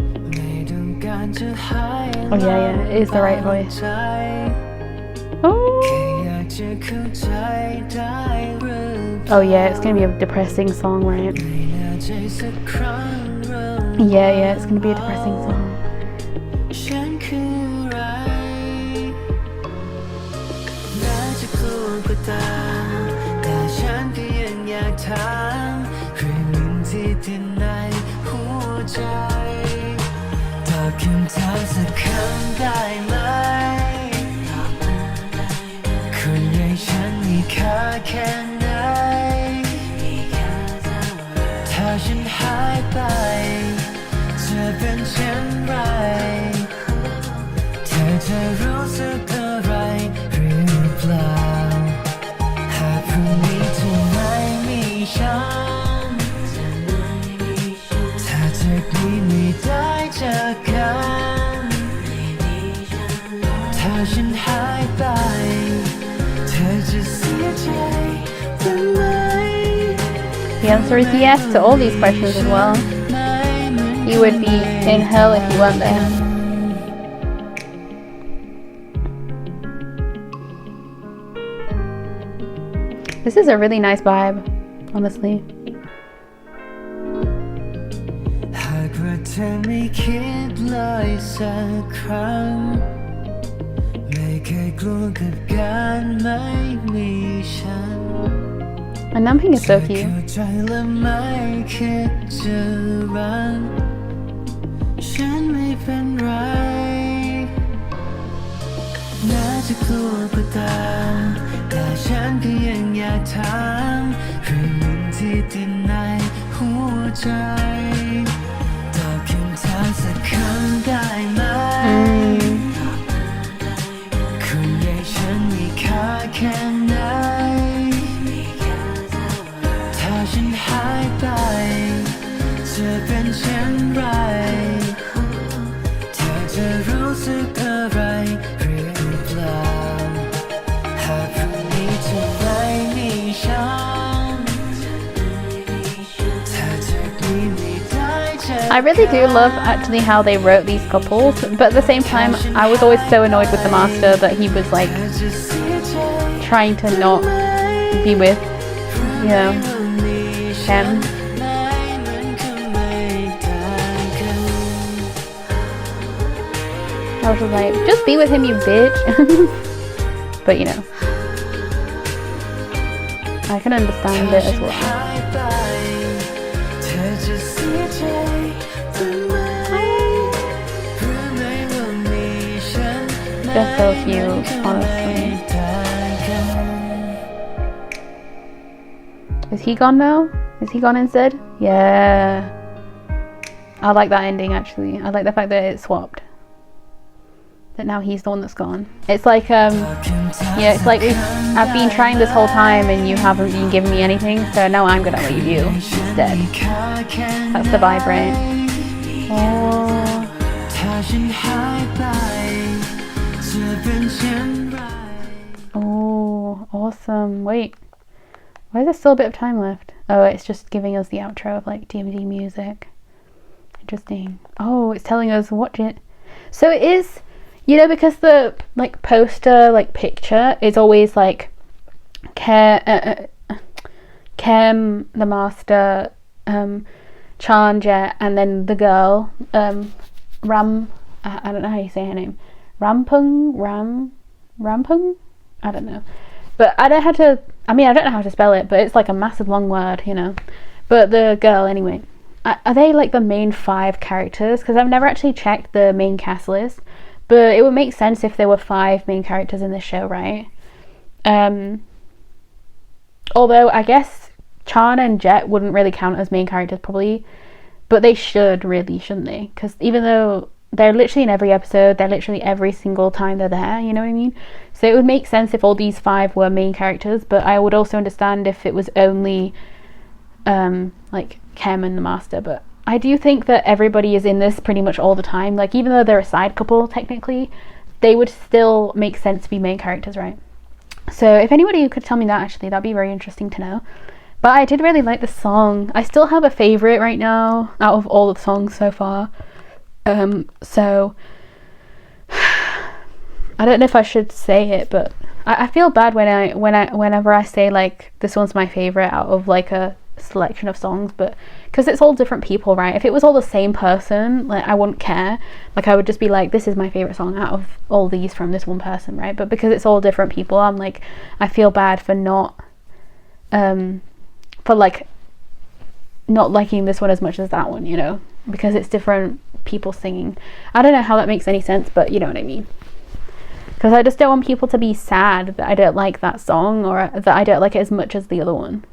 Oh yeah, it is the right voice. Oh yeah, it's gonna be a depressing song, right? Yeah, it's gonna be a depressing song. The answer is yes to all these questions as well. You would be in hell if you weren't there. This is a really nice vibe, honestly. And Namping is so เข้า cute. ใจและไม่คิดจะรักฉันไม่เป็นไรแม้จะกลัวก็ตามแต่ฉันก็ยังอยากถามเรื่องหนึ่งที่ติดในหัวใจตอบคำถามสักคำได้ไหมคนอย่างฉันมีค่าแค่ไหนถ้าฉันหายไปจะเป็นเช่นไรเธอจะรู้สึกอะไรหรือเปล่าหากพรุ่งนี้จะไม่มีฉันเธอจะมีไม่ได้เจอ I really do love actually how they wrote these couples, but at the same time, I was always so annoyed with the master that he was like trying to not be with, you know, him. I was just like, just be with him, you bitch. But you know, I can understand it as well. They're so cute, honestly. Is he gone now? Is he gone instead? Yeah. I like that ending actually. I like the fact that it swapped. That now he's the one that's gone. It's like yeah, it's like I've been trying this whole time and you haven't been giving me anything, so now I'm gonna leave you instead. That's the vibe, right? Oh, awesome. Wait, why is there still a bit of time left? Oh, it's just giving us the outro of like DMD music. Interesting. Oh, it's telling us watch it. So it is, you know, because the like poster like picture is always like Khem, the master, Khemjia, and then the girl, Ram. I don't know how you say her name. Rampung. I don't know, but I don't know how to spell it, but it's like a massive long word, you know. But the girl, anyway. Are they like the main 5 characters? Because I've never actually checked the main cast list, but it would make sense if there were 5 main characters in this show, right? Although I guess Chan and Jet wouldn't really count as main characters probably, but they should really, shouldn't they? Because even though they're literally in every episode, they're literally every single time they're there, you know what I mean? So it would make sense if all these 5 were main characters, but I would also understand if it was only like Khem and the master. But I do think that everybody is in this pretty much all the time. Like even though they're a side couple technically, they would still make sense to be main characters, right? So if anybody could tell me that, actually, that'd be very interesting to know. But I did really like the song. I still have a favorite right now out of all the songs so far. So I don't know if I should say it, but I feel bad whenever I say like this one's my favorite out of like a selection of songs, but because it's all different people, right? If it was all the same person, like I wouldn't care. Like I would just be like, this is my favorite song out of all these from this one person, right? But because it's all different people, I'm like, I feel bad for not like not liking this one as much as that one, you know, because it's different people singing. I don't know how that makes any sense, but you know what I mean. Because I just don't want people to be sad that I don't like that song, or that I don't like it as much as the other one,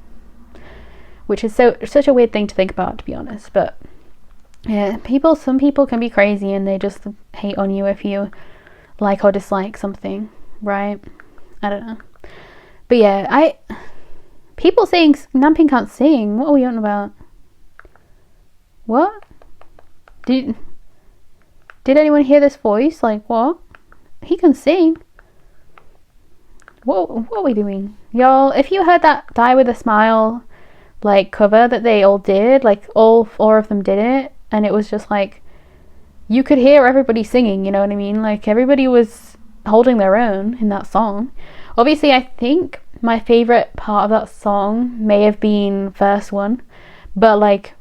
which is such a weird thing to think about, to be honest. But yeah, some people can be crazy and they just hate on you if you like or dislike something, right? I don't know. But yeah, people saying Namping can't sing. What are we on about? What? Did anyone hear this voice? Like, what? He can sing. What are we doing? Y'all, if you heard that Die With A Smile like cover that they all did, like all 4 of them did it, and it was just like, you could hear everybody singing, you know what I mean? Like everybody was holding their own in that song. Obviously, I think my favorite part of that song may have been first one, but like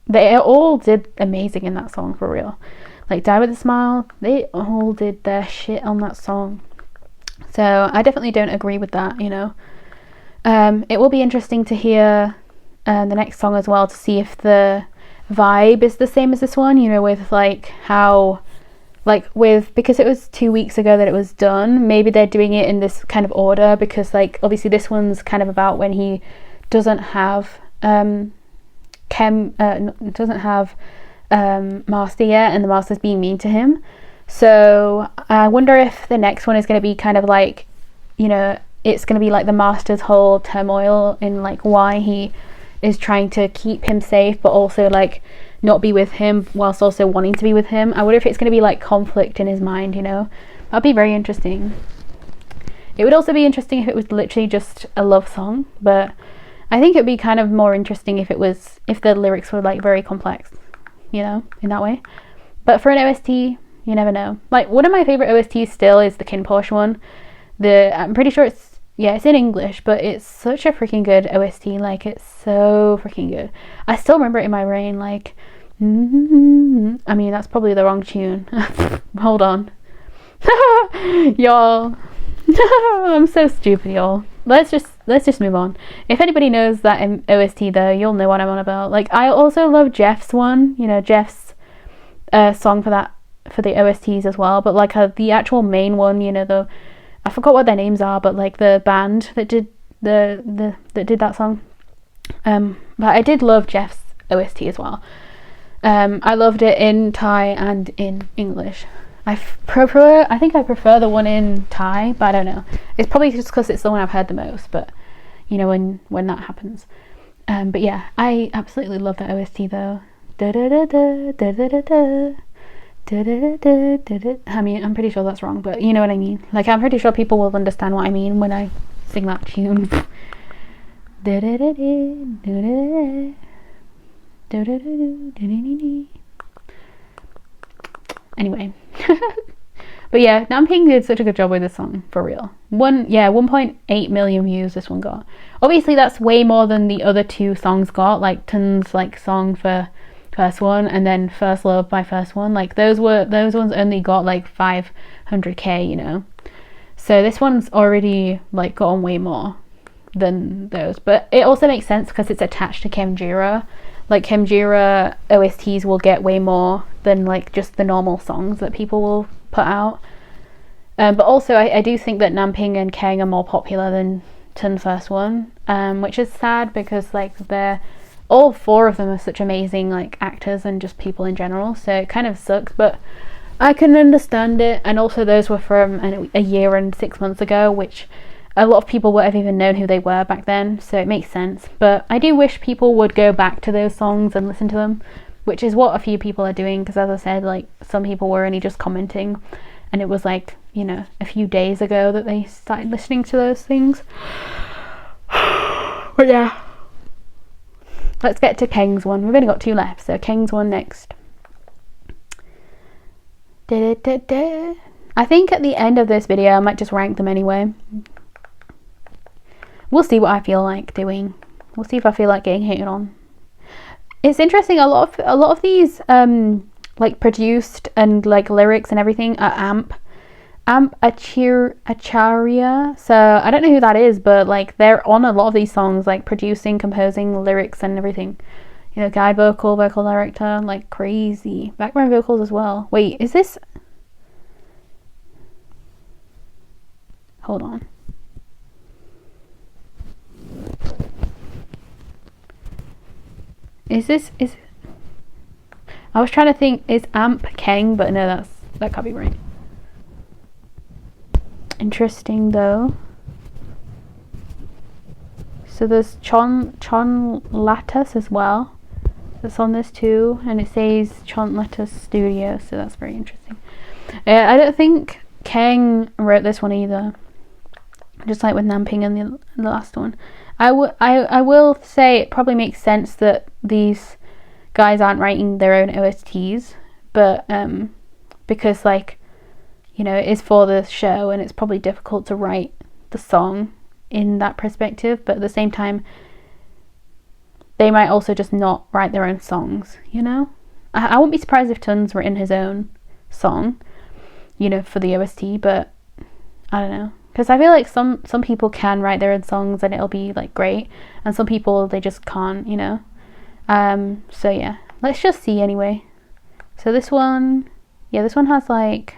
they all did amazing in that song, for real. Like Die With A Smile, they all did their shit on that song. So I definitely don't agree with that, you know. It will be interesting to hear the next song as well, to see if the vibe is the same as this one, you know, with like how, like with, because it was 2 weeks ago that it was done, maybe they're doing it in this kind of order, because like obviously this one's kind of about when he doesn't have master yet, and the master's being mean to him. So I wonder if the next one is going to be kind of like, you know, it's going to be like the master's whole turmoil in like why he is trying to keep him safe but also like not be with him whilst also wanting to be with him. I wonder if it's going to be like conflict in his mind, you know. That'd be very interesting. It would also be interesting if it was literally just a love song, but I think it'd be kind of more interesting if the lyrics were like very complex, you know, in that way. But for an OST, you never know. Like one of my favorite OSTs still is the Kin Porsche one. I'm pretty sure it's in English, but it's such a freaking good OST. Like it's so freaking good. I still remember it in my brain. Like, I mean that's probably the wrong tune. Hold on, y'all. I'm so stupid, y'all. Let's just move on. If anybody knows that OST though, you'll know what I'm on about. Like I also love Jeff's one. You know, Jeff's song for the OSTs as well. But like the actual main one, you know, I forgot what their names are, but like the band that did that did that song. But I did love Jeff's OST as well. I loved it in Thai and in English. I think I prefer the one in Thai, but I don't know. It's probably just because it's the one I've heard the most, but you know, when that happens. But yeah, I absolutely love the OST though. Da da da da da da da da. I mean, I'm pretty sure that's wrong, but you know what I mean. Like, I'm pretty sure people will understand what I mean when I sing that tune. Anyway. But yeah, Namping did such a good job with this song, for real. 1.8 million views this one got. Obviously, that's way more than the other two songs got, like Tun's like song for First One and then First Love by First One. Like those ones only got like 500k, you know. So this one's already like gotten way more than those. But it also makes sense because it's attached to Khemjia. Like Khemjia OSTs will get way more than like just the normal songs that people will put out. But also I do think that Namping and Keng are more popular than Tun First One, which is sad because like they're all four of them are such amazing like actors and just people in general, so it kind of sucks, but I can understand it. And also those were from a year and 6 months ago, which a lot of people would have even known who they were back then, so it makes sense. But I do wish people would go back to those songs and listen to them, which is what a few people are doing, because as I said, like some people were only just commenting and it was like, you know, a few days ago that they started listening to those things. But yeah, let's get to Keng's one. We've only got two left, so Keng's one next. I think at the end of this video I might just rank them anyway. We'll see what I feel like doing. We'll see if I feel like getting hated on. It's interesting, a lot of these like produced and like lyrics and everything are Amp Acharya. So I don't know who that is, but like they're on a lot of these songs, like producing, composing, lyrics and everything. You know, guide vocal director, like crazy. Background vocals as well. Wait, is this? Hold on. Is I was trying to think, is Amp Keng, but no, that can't be right. Interesting though. So there's Chon Latus as well. That's on this too, and it says Chon Latus Studio, so that's very interesting. I don't think Keng wrote this one either. Just like with Namping and the last one. I will say it probably makes sense that these guys aren't writing their own OSTs, but because like, you know, it is for the show and it's probably difficult to write the song in that perspective, but at the same time they might also just not write their own songs, you know. I wouldn't be surprised if Tun's written his own song, you know, for the OST, but I don't know, because I feel like some people can write their own songs and it'll be like great, and some people they just can't, you know. So yeah, let's just see anyway. So this one, yeah, this one has like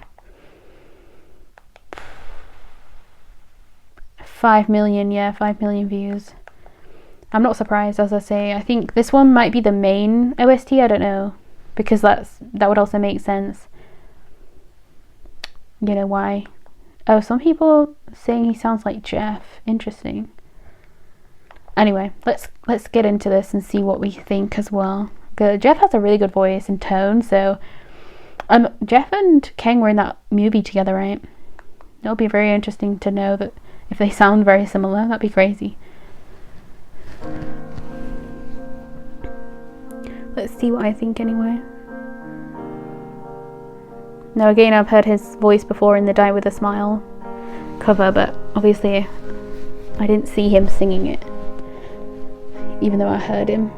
5 million, yeah, 5 million views. I'm not surprised, as I say. I think this one might be the main OST, I don't know, because that would also make sense. You know why? Oh, some people saying he sounds like Jeff. Interesting. Anyway, let's get into this and see what we think as well. Jeff has a really good voice and tone, so Jeff and Keng were in that movie together, right? It'll be very interesting to know that if they sound very similar. That'd be crazy. Let's see what I think anyway. Now again, I've heard his voice before in the Die With A Smile cover, but obviously I didn't see him singing it, even though I heard him.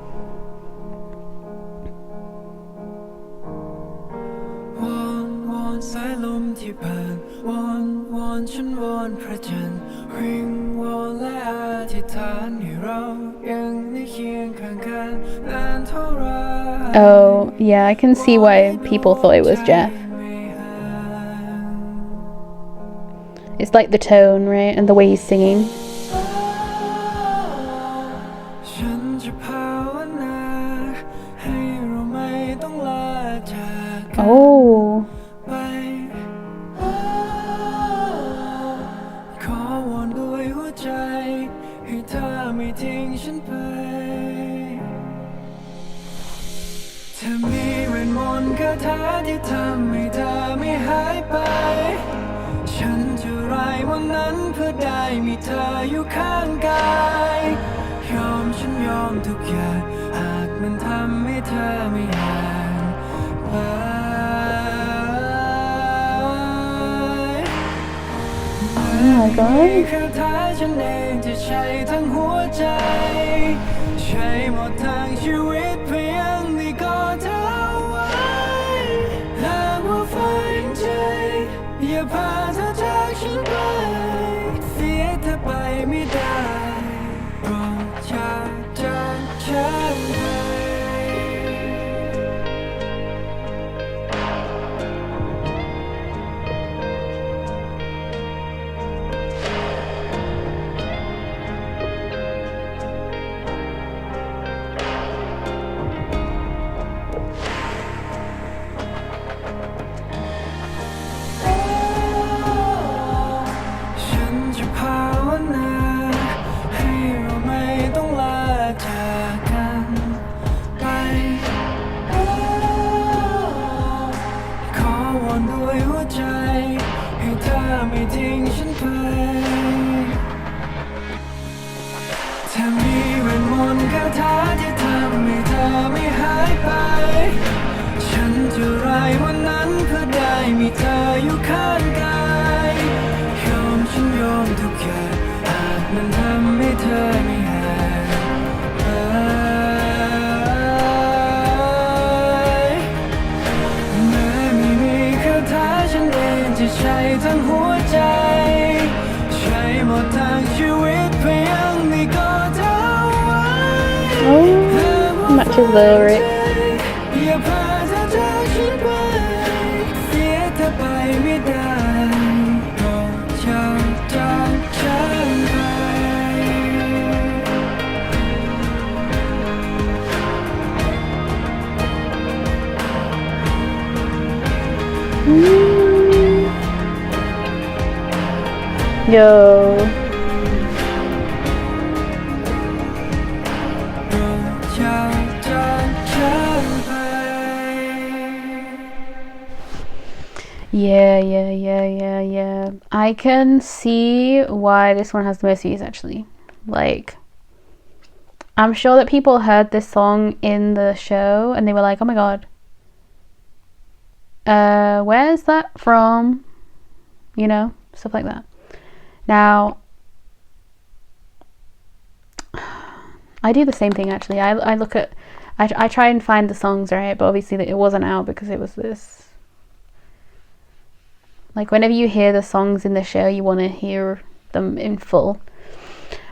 Oh, yeah, I can see why people thought it was Jeff. It's like the tone, right? And the way he's singing. Oh. Oh my god. Oh, matches the lyrics. Yo. Yeah. I can see why this one has the most views actually. Like, I'm sure that people heard this song in the show and they were like, oh my god, where's that from? You know, stuff like that. Now, I do the same thing actually. I look at, I try and find the songs, right? But obviously it wasn't out because it was this. Like, whenever you hear the songs in the show, you want to hear them in full.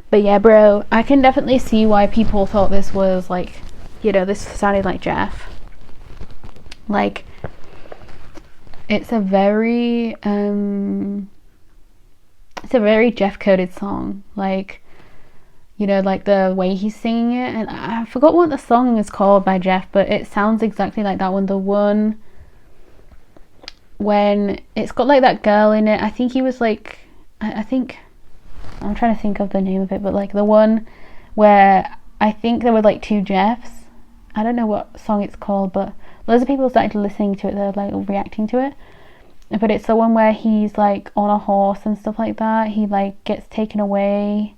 But yeah, bro, I can definitely see why people thought this was like, you know, this sounded like Jeff. Like, it's a very Jeff coded song. Like, you know, like the way he's singing it, and I forgot what the song is called by Jeff, but it sounds exactly like that one. The one when it's got like that girl in it. I think he was like, I think I'm trying to think of the name of it, but like the one where I think there were like two Jeffs. I don't know what song it's called, but loads of people started listening to it. They're like reacting to it. But it's the one where he's like on a horse and stuff like that. He like gets taken away,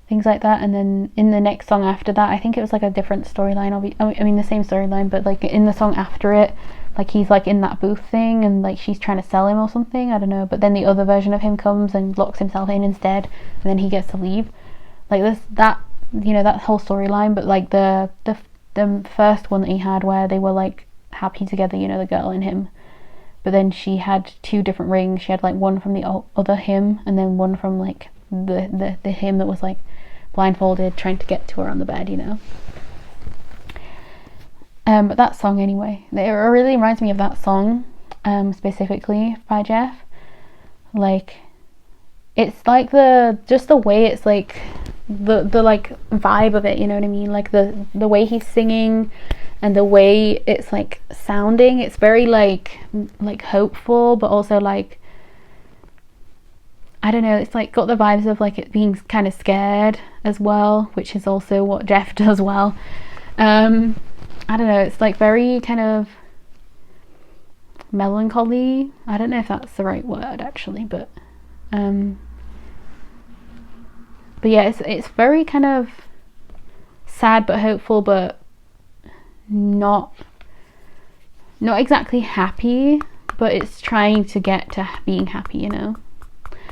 things like that. And then in the next song after that, I think it was like a different storyline. I mean the same storyline, but like in the song after it, like he's like in that booth thing and like she's trying to sell him or something, I don't know. But then the other version of him comes and locks himself in instead, and then he gets to leave. Like that, you know, that whole storyline. But like the first one that he had where they were like happy together, you know, the girl and him, but then she had two different rings. She had like one from the other him and then one from like the him that was like blindfolded trying to get to her on the bed, you know. But that song anyway, it really reminds me of that song, specifically by Jeff. Like, it's like just the way it's like the like vibe of it, you know what I mean? Like the way he's singing and the way it's like sounding, it's very like hopeful, but also like, I don't know, it's like got the vibes of like it being kind of scared as well, which is also what Jeff does well. I don't know, it's like very kind of melancholy. I don't know if that's the right word actually, but yeah, it's very kind of sad but hopeful, but not exactly happy, but it's trying to get to being happy, you know.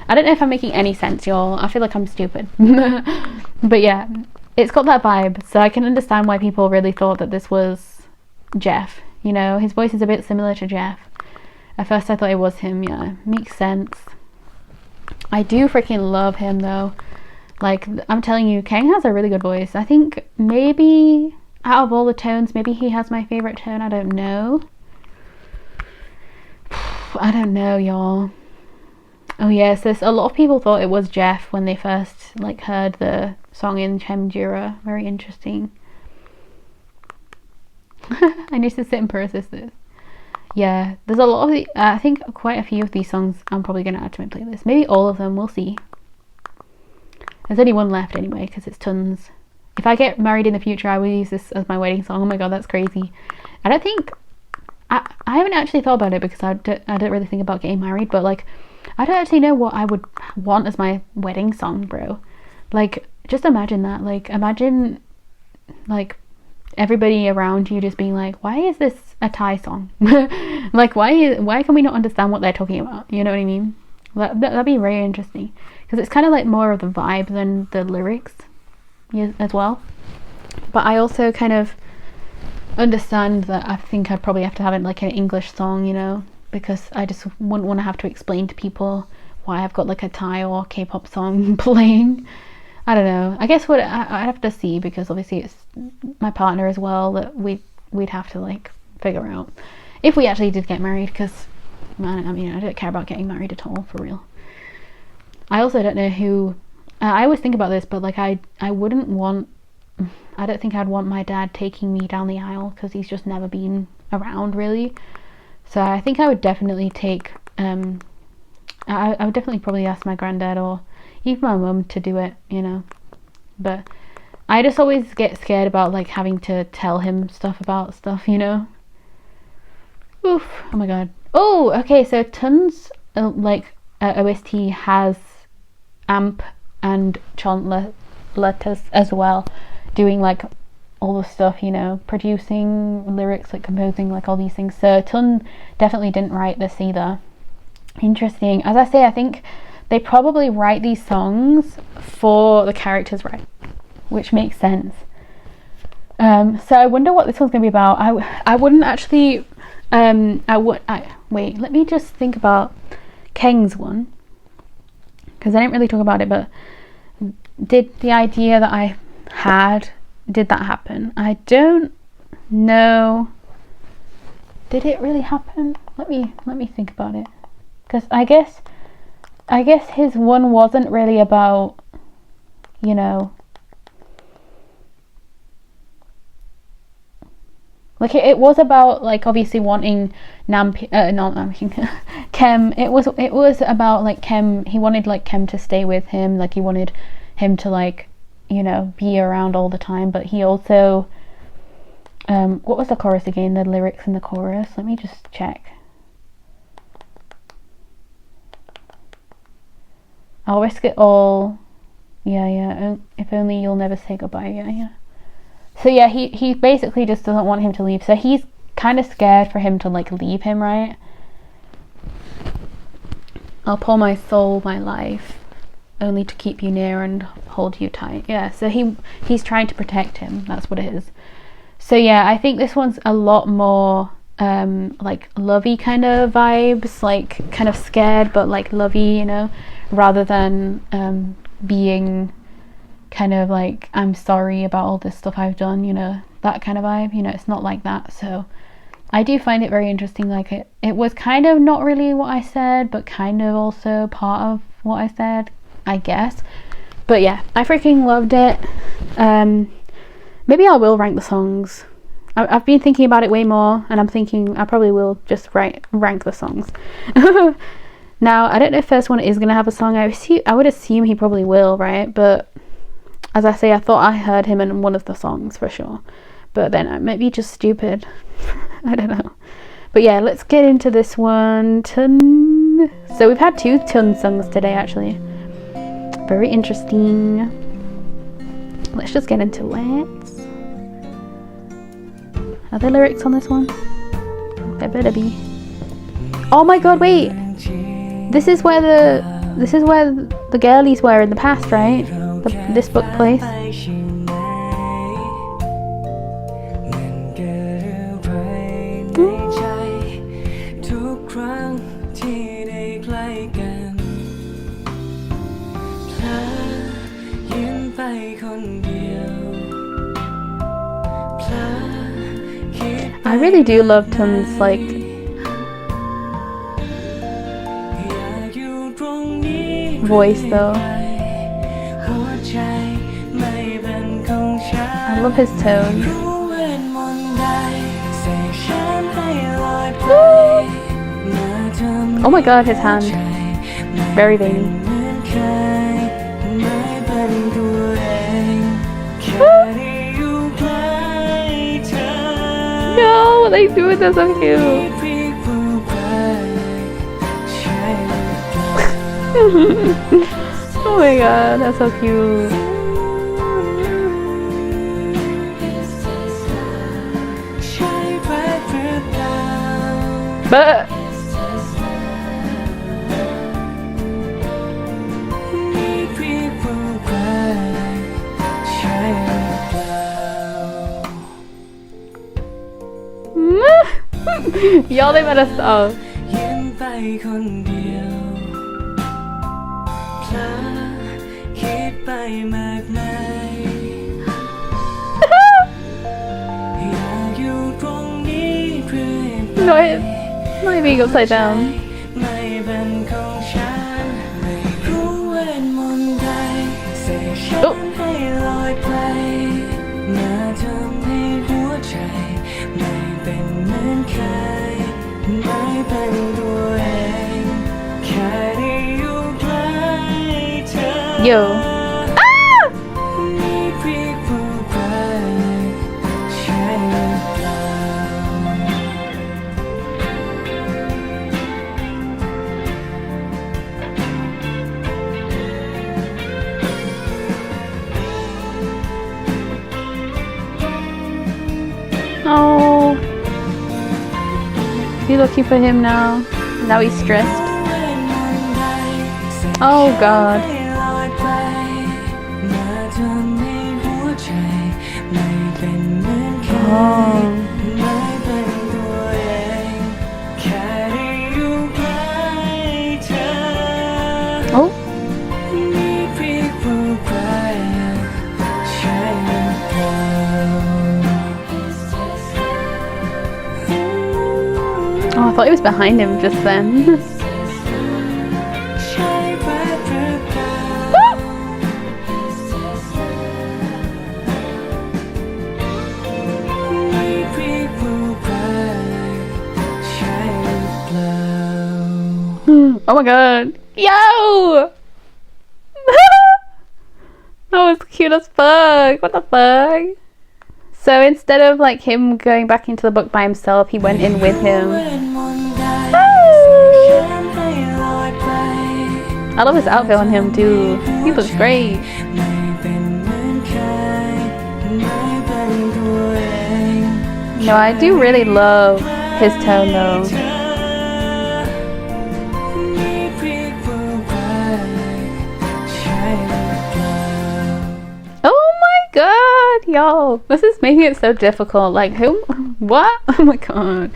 I don't know if I'm making any sense, y'all. I feel like I'm stupid. But yeah, it's got that vibe, so I can understand why people really thought that this was Jeff, you know. His voice is a bit similar to Jeff. At first I thought it was him. Yeah, makes sense. I do freaking love him though. Like, I'm telling you, Kang has a really good voice. I think maybe out of all the tones, maybe he has my favorite tone. I don't know. I don't know, y'all. Oh yes, a lot of people thought it was Jeff when they first like heard the song in Khemjia. Very interesting. I need to sit and process this. Yeah, there's a lot of I think quite a few of these songs I'm probably going to add to my playlist. Maybe all of them, we'll see. There's only one left anyway, because it's tons. If I get married in the future, I will use this as my wedding song. Oh my god, that's crazy. I don't think... I haven't actually thought about it because I don't really think about getting married, but like, I don't actually know what I would want as my wedding song, bro. Like, just imagine that. Like, imagine, like, everybody around you just being like, why is this a Thai song? Like, why can we not understand what they're talking about? You know what I mean? That'd be very interesting, because it's kind of like more of the vibe than the lyrics as well. But I also kind of understand that I think I'd probably have to have it like an English song, you know, because I just wouldn't want to have to explain to people why I've got like a Thai or K-pop song playing. I don't know. I guess what I'd have to see, because obviously it's my partner as well, that we'd have to like figure out if we actually did get married, because I mean, I don't care about getting married at all, for real. I also don't know who... I always think about this, but like I wouldn't want... I don't think I'd want my dad taking me down the aisle, because he's just never been around, really. So I think I would definitely take... I would definitely probably ask my granddad or even my mum to do it, you know. But I just always get scared about like having to tell him stuff about stuff, you know. Oof. Oh my god. Oh, okay, so tons OST has Amp and Chant Letters as well, doing like all the stuff, you know, producing lyrics, like composing, like all these things. So Tun definitely didn't write this either. Interesting. As I say, I think they probably write these songs for the characters, right? Which makes sense. So I wonder what this one's gonna be about. I wouldn't actually wait, let me just think about Keng's one. because I didn't really talk about it, but did the idea that I had, did that happen? I don't know. Did it really happen? Let me think about it, because I guess his one wasn't really about, you know, like it was about, like, obviously wanting Namping, not Namping, Khem. It was about, like, Khem. He wanted, like, Khem to stay with him. Like, he wanted him to, like, you know, be around all the time. But he also, what was the chorus again? The lyrics in the chorus. Let me just check. I'll risk it all. Yeah. If only you'll never say goodbye. Yeah. So yeah, he basically just doesn't want him to leave. So he's kind of scared for him to, like, leave him, right? I'll pour my soul, my life, only to keep you near and hold you tight. Yeah, so he's trying to protect him. That's what it is. So yeah, I think this one's a lot more like lovey kind of vibes, like kind of scared but like lovey, you know, rather than being kind of like, I'm sorry about all this stuff I've done, you know, that kind of vibe. You know, it's not like that. So I do find it very interesting. Like it was kind of not really what I said, but kind of also part of what I said, I guess. But yeah, I freaking loved it. Maybe I will rank the songs. I've been thinking about it way more, and I'm thinking I probably will just rank the songs. Now, I don't know if First One is going to have a song. I would assume he probably will, right? But as I say, I thought I heard him in one of the songs for sure. But then I might be just stupid. I don't know. But yeah, let's get into this one. Tun. So we've had 2 Tun songs today, actually. Very interesting. Let's just get into it. Are there lyrics on this one? There better be. Oh my god, wait! This is where the girlies were in the past, right? This book place. I really do love Tun's like voice though. I love his tone. Oh my god, his hand. Very veiny. No, what they do, they're so cute. Oh my god, that's so cute. But y'all, they better stop. No, it's not being upside down. Yo. Oh, you looking for him now? Now he's stressed. Oh god. Oh. Oh. Oh, I thought he was behind him just then. ใช่รักหรือเปล่าไม่รีบพูดไปใช่หรือเปล่า Oh my god. Yo! That was cute as fuck. What the fuck? So instead of like him going back into the book by himself, he went in with him. I love his outfit on him too. He looks great. No, I do really love his tone though. Oh my god, y'all. This is making it so difficult. Like, who? What? Oh my god.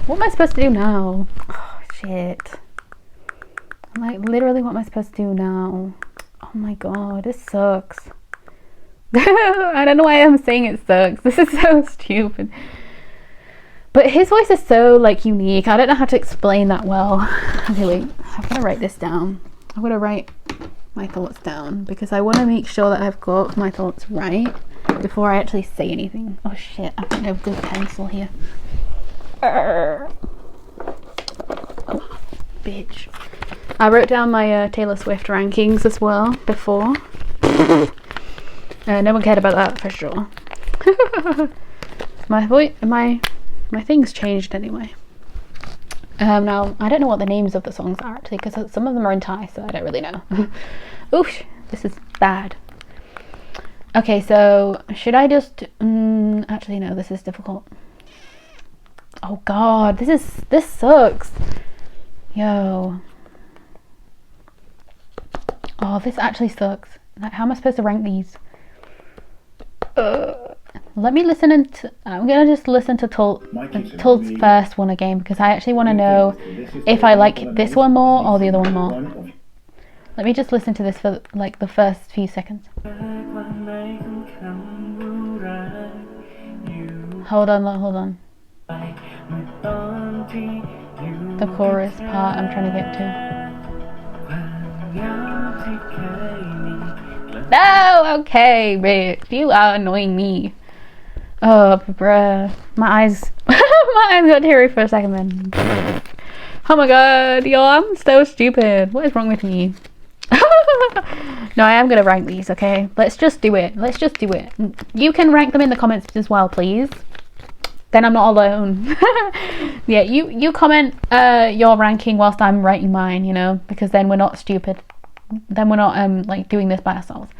What am I supposed to do now? Oh, shit. Like, literally, what am I supposed to do now? Oh my god, this sucks. I don't know why I'm saying it sucks. This is so stupid. But his voice is so, like, unique. I don't know how to explain that well. Okay, wait. I'm gonna write this down. I'm gonna write my thoughts down because I want to make sure that I've got my thoughts right before I actually say anything. Oh shit, I've got no good pencil here. Oh, bitch. I wrote down my Taylor Swift rankings as well before. No one cared about that for sure. my things changed anyway. Now, I don't know what the names of the songs are actually, because some of them are in Thai, so I don't really know. Oof, this is bad. Okay, so should I just... actually, no, this is difficult. Oh god, this sucks. Yo. Oh, this actually sucks. Like, how am I supposed to rank these? Let me listen and I'm gonna just listen to Tul's first one again because I actually want to know if I like this one more or the other one more. Let me just listen to this for like the first few seconds. Hold on. The chorus part I'm trying to get to. No, okay, bitch, you are annoying me. Oh, bruh, my eyes got teary for a second then. Oh my god, yo, I'm so stupid. What is wrong with me? No, I am gonna rank these, okay? Let's just do it. You can rank them in the comments as well, please. Then I'm not alone. Yeah, you comment your ranking whilst I'm writing mine, you know, because then we're not stupid. Then we're not like doing this by ourselves.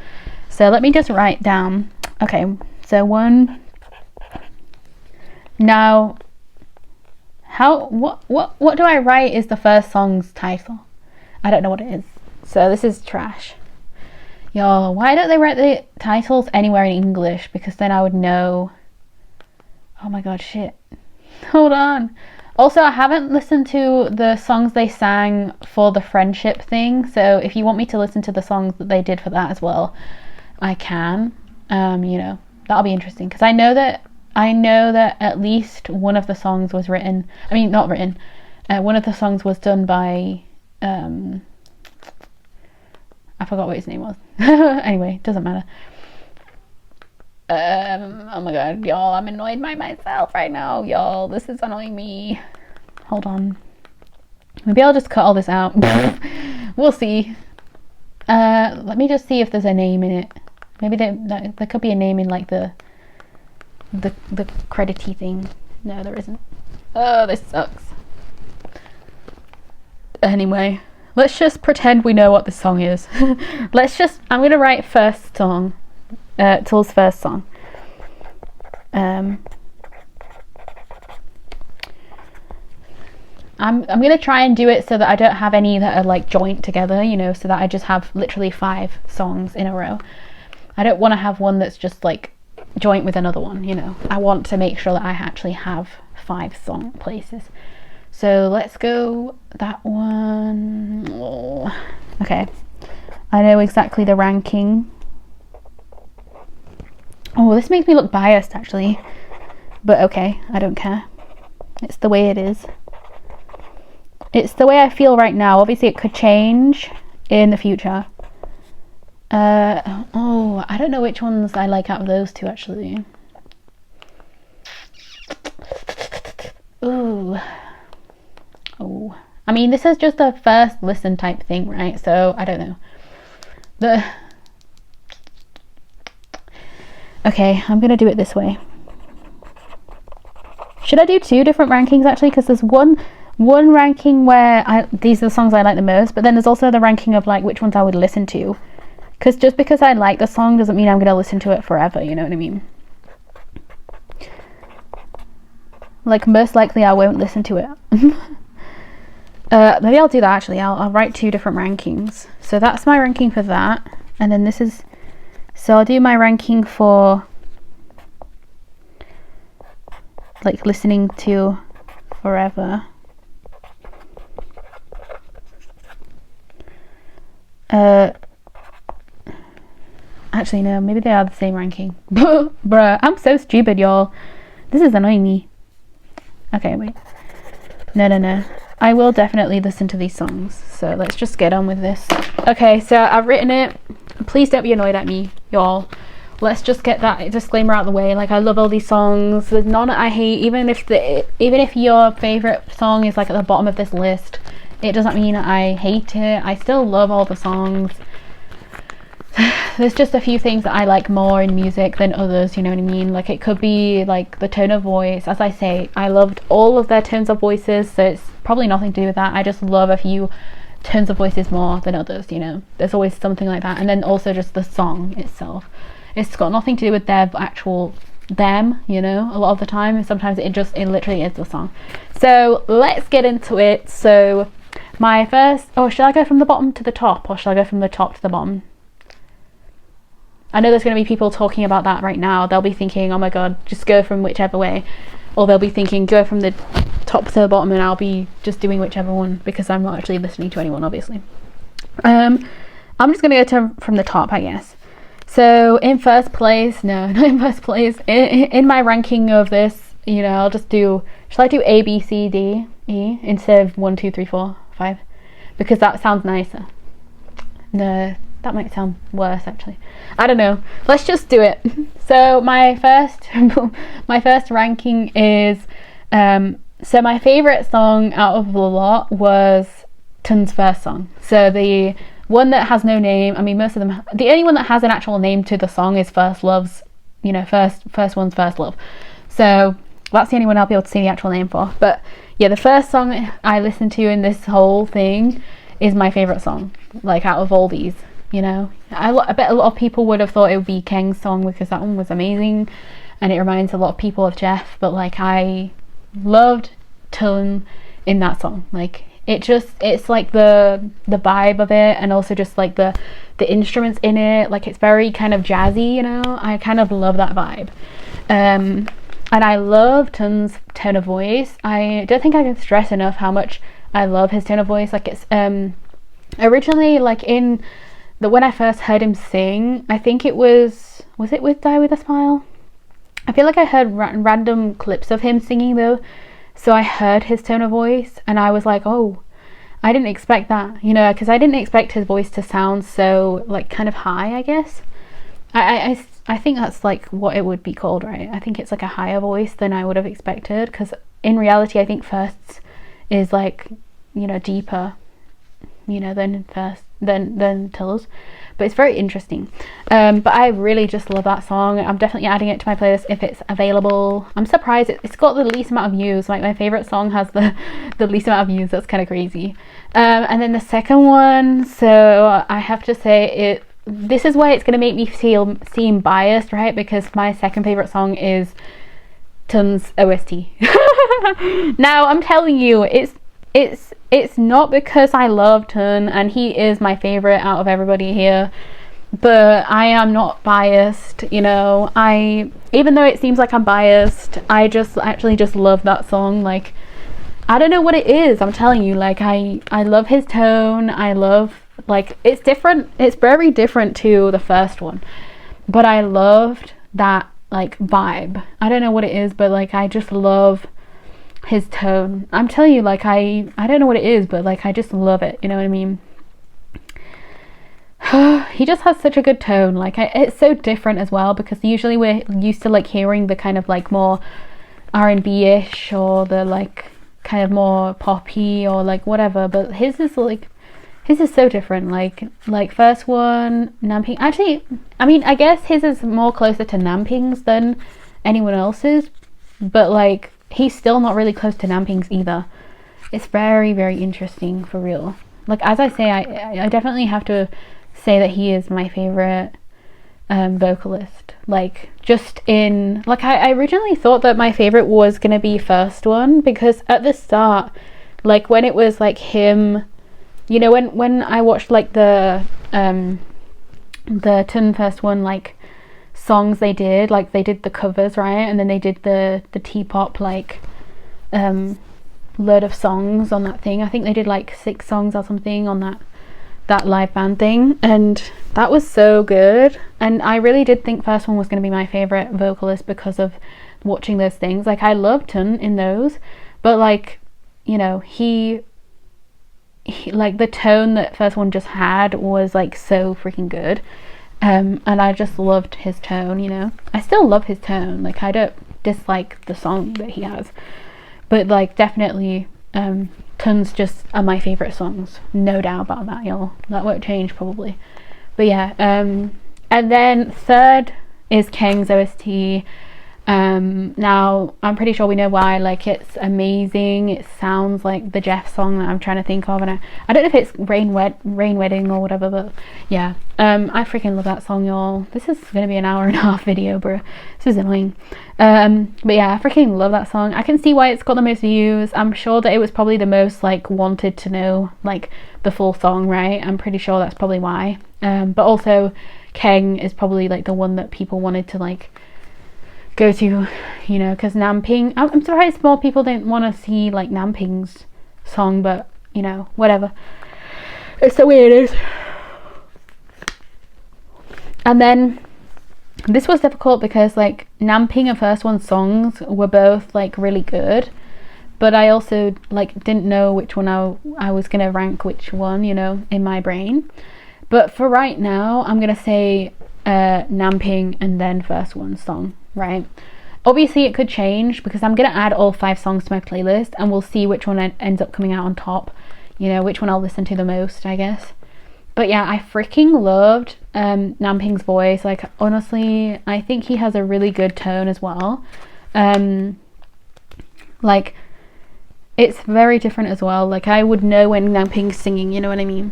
So let me just write down. Okay, so one. Now, what do I write is the first song's title? I don't know what it is. So this is trash. Yo, why don't they write the titles anywhere in English? Because then I would know. Oh my god, shit. Hold on. Also, I haven't listened to the songs they sang for the friendship thing. So if you want me to listen to the songs that they did for that as well, I can. You know, that'll be interesting. Because I know that at least one of the songs was written. I mean, not written. One of the songs was done by... I forgot what his name was. Anyway, doesn't matter. Oh my god, y'all, I'm annoyed by myself right now, y'all. This is annoying me. Hold on. Maybe I'll just cut all this out. We'll see. Let me just see if there's a name in it. Maybe there could be a name in like the credity thing. No, there isn't. Oh, this sucks. Anyway, let's just pretend we know what this song is. I'm gonna write first song. Tul's first song. I'm gonna try and do it so that I don't have any that are like joint together, you know, so that I just have literally 5 songs in a row. I don't want to have one that's just like joint with another one, you know. I want to make sure that I actually have 5 song places. So let's go that one. Oh. Okay, I know exactly the ranking. Oh, this makes me look biased actually, but okay, I don't care. It's the way it is. It's the way I feel right now. Obviously it could change in the future. I don't know which ones I like out of those two actually. Oh, I mean, this is just a first listen type thing, right? So I don't know. Okay, I'm gonna do it this way. Should I do 2 different rankings actually? Because there's one ranking where these are the songs I like the most, but then there's also the ranking of like which ones I would listen to. Because just because I like the song doesn't mean I'm gonna listen to it forever, you know what I mean? Like, most likely I won't listen to it. Maybe I'll do that actually. I'll write 2 different rankings. So that's my ranking for that. And then this is... So I'll do my ranking for... like, listening to forever. Actually, no. Maybe they are the same ranking. Bruh, I'm so stupid, y'all. This is annoying me. Okay, wait. No. I will definitely listen to these songs. So let's just get on with this. Okay, so I've written it. Please don't be annoyed at me, y'all. Let's just get that disclaimer out of the way. Like, I love all these songs. There's none I hate. Even if your favorite song is like at the bottom of this list, it doesn't mean I hate it. I still love all the songs. There's just a few things that I like more in music than others, you know what I mean? Like, it could be like the tone of voice. As I say, I loved all of their tones of voices, so it's probably nothing to do with that. I just love a few tones of voices more than others, you know? There's always something like that. And then also just the song itself. It's got nothing to do with their actual them, you know, a lot of the time. Sometimes it literally is the song. So let's get into it. So my first... Oh, should I go from the bottom to the top, or should I go from the top to the bottom? I know there's going to be people talking about that right now. They'll be thinking, oh my god, just go from whichever way. Or they'll be thinking, go from the top to the bottom, and I'll be just doing whichever one, because I'm not actually listening to anyone, obviously. I'm just going to go from the top, I guess. So in first place, no, not in first place. In my ranking of this, you know, I'll just do... Shall I do A, B, C, D, E instead of 1, 2, 3, 4, 5? Because that sounds nicer. No... That might sound worse, actually. I don't know. Let's just do it. So my first ranking is... so my favourite song out of the lot was Tun's first song. So the one that has no name, I mean, most of them... The only one that has an actual name to the song is First Love's, you know, first one's First Love. So that's the only one I'll be able to see the actual name for. But yeah, the first song I listened to in this whole thing is my favourite song, like, out of all these. You know, I bet a lot of people would have thought it would be Keng's song, because that one was amazing and it reminds a lot of people of Jeff, but like, I loved Tun in that song. Like, it's like the vibe of it, and also just like the instruments in it. Like, it's very kind of jazzy, you know. I kind of love that vibe. And I love Tun's tone of voice. I don't think I can stress enough how much I love his tone of voice. Like, it's originally, like, when I first heard him sing, I think it was it with Die With A Smile? I feel like I heard random clips of him singing though, so I heard his tone of voice and I was like, oh, I didn't expect that, you know, because I didn't expect his voice to sound so, like, kind of high, I guess. I think that's like what it would be called, right? I think it's like a higher voice than I would have expected, because in reality I think First's is like, you know, deeper, you know, than Till's, but it's very interesting. But I really just love that song. I'm definitely adding it to my playlist if it's available. I'm surprised it's got the least amount of views. Like, my favorite song has the least amount of views. That's kind of crazy. And then the second one, so I have to say, this is where it's going to make me seem biased, right? Because my second favorite song is Tun's OST. Now I'm telling you, it's not because I love Tun and he is my favorite out of everybody here, but I am not biased, you know. Even though it seems like I'm biased, I just actually just love that song. Like, I don't know what it is, I'm telling you. Like, I love his tone. I love, like, it's different, it's very different to the first one, but I loved that, like, vibe. I don't know what it is, but like, I just love his tone. I'm telling you, like, I don't know what it is, but like I just love it, you know what I mean? He just has such a good tone. Like, it's so different as well, because usually we're used to like hearing the kind of like more R&B-ish, or the like kind of more poppy, or like whatever, but his is so different. Like first one, Namping, actually, I mean, I guess his is more closer to Namping's than anyone else's, but like he's still not really close to Namping's either. It's very, very interesting, for real. Like, as I say, I definitely have to say that he is my favorite vocalist. Like, just in, like, I originally thought that my favorite was gonna be Firstone, because at the start, like, when it was like him, you know, when I watched like the first one, like, songs they did the covers, right, and then they did the T-pop, like, load of songs on that thing. I think they did like 6 songs or something on that live band thing, and that was so good. And I really did think Firstone was going to be my favorite vocalist because of watching those things. Like, I loved him in those, but like, you know, he like, the tone that Firstone just had was like so freaking good. And I just loved his tone, you know. I still love his tone. Like, I don't dislike the song that he has, but like, definitely Tons just are my favorite songs, no doubt about that, y'all. That won't change probably. But yeah, and then third is Keng's OST. Now I'm pretty sure we know why. Like, it's amazing. It sounds like the Jeff song that I'm trying to think of, and I don't know if it's Rain Wedding or whatever, but yeah, I freaking love that song, y'all. This is gonna be an hour and a half video, bro. This is annoying. But yeah, I freaking love that song. I can see why it's got the most views. I'm sure that it was probably the most like wanted to know, like, the full song, right? I'm pretty sure that's probably why. But also Keng is probably like the one that people wanted to like go to, you know, because Namping, I'm surprised more people didn't want to see like Namping's song, but you know, whatever. It's the way it is. And then this was difficult because like Namping and Firstone's songs were both like really good, but I also like didn't know which one I was gonna rank which one, you know, in my brain. But for right now, I'm gonna say Namping and then Firstone's song, right? Obviously it could change because I'm gonna add all 5 songs to my playlist, and we'll see which one ends up coming out on top, you know, which one I'll listen to the most, I guess. But yeah, I freaking loved Namping's voice. Like, honestly, I think he has a really good tone as well. Like, it's very different as well. Like, I would know when Namping's singing, you know what I mean?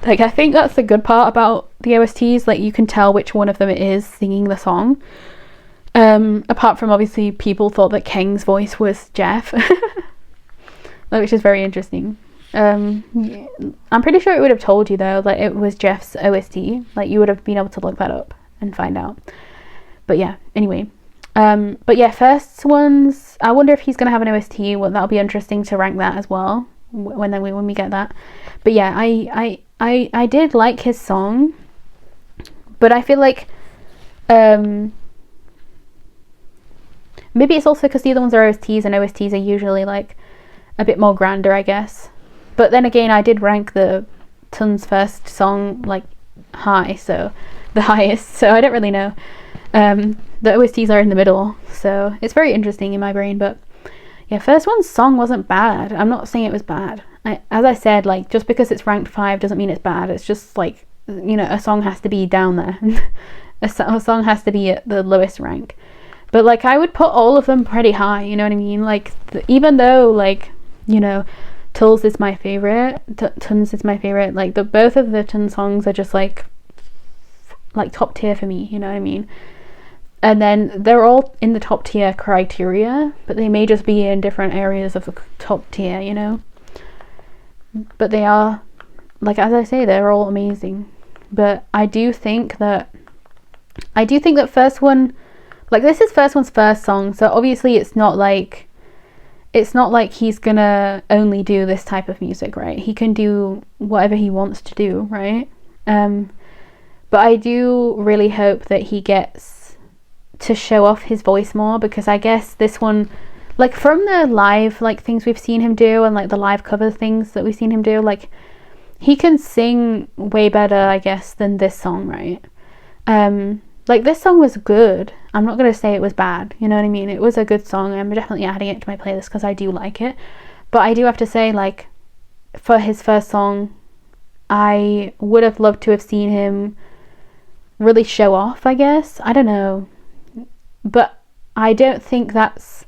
Like, I think that's the good part about the OSTs. Like, you can tell which one of them it is singing the song. Apart from, obviously, people thought that Keng's voice was Jeff. Which is very interesting. Yeah. I'm pretty sure it would have told you, though, that it was Jeff's OST. Like, you would have been able to look that up and find out. But yeah, anyway. But yeah, first ones, I wonder if he's going to have an OST. Well, that'll be interesting to rank that as well when we get that. But yeah, I did like his song, but I feel like maybe it's also because the other ones are OSTs, and OSTs are usually like a bit more grander, I guess. But then again, I did rank the Tons first song like high, so the highest, so I don't really know. The OSTs are in the middle, so it's very interesting in my brain. But yeah, Firstone's song wasn't bad. I'm not saying it was bad. As I said, like, just because it's ranked 5 doesn't mean it's bad. It's just like, you know, a song has to be down there. a song has to be at the lowest rank. But like, I would put all of them pretty high, you know what I mean? Like, even though, like, you know, Tools is my favorite, Tons is my favorite, like, both of the Tons songs are just like top tier for me, you know what I mean? And then they're all in the top tier criteria, but they may just be in different areas of the top tier, you know? But they are, like, as I say, they're all amazing. But I do think that first one, like, this is Firstone's first song, so obviously it's not like he's gonna only do this type of music, right? He can do whatever he wants to do, right? But I do really hope that he gets to show off his voice more, because I guess this one, like from the live like things we've seen him do and like the live cover things that we've seen him do, like he can sing way better, I guess, than this song, right? Like this song was good. I'm not gonna say it was bad, you know what I mean? It was a good song. I'm definitely adding it to my playlist because I do like it. But I do have to say, like, for his first song, I would have loved to have seen him really show off, I guess. I don't know. But I don't think that's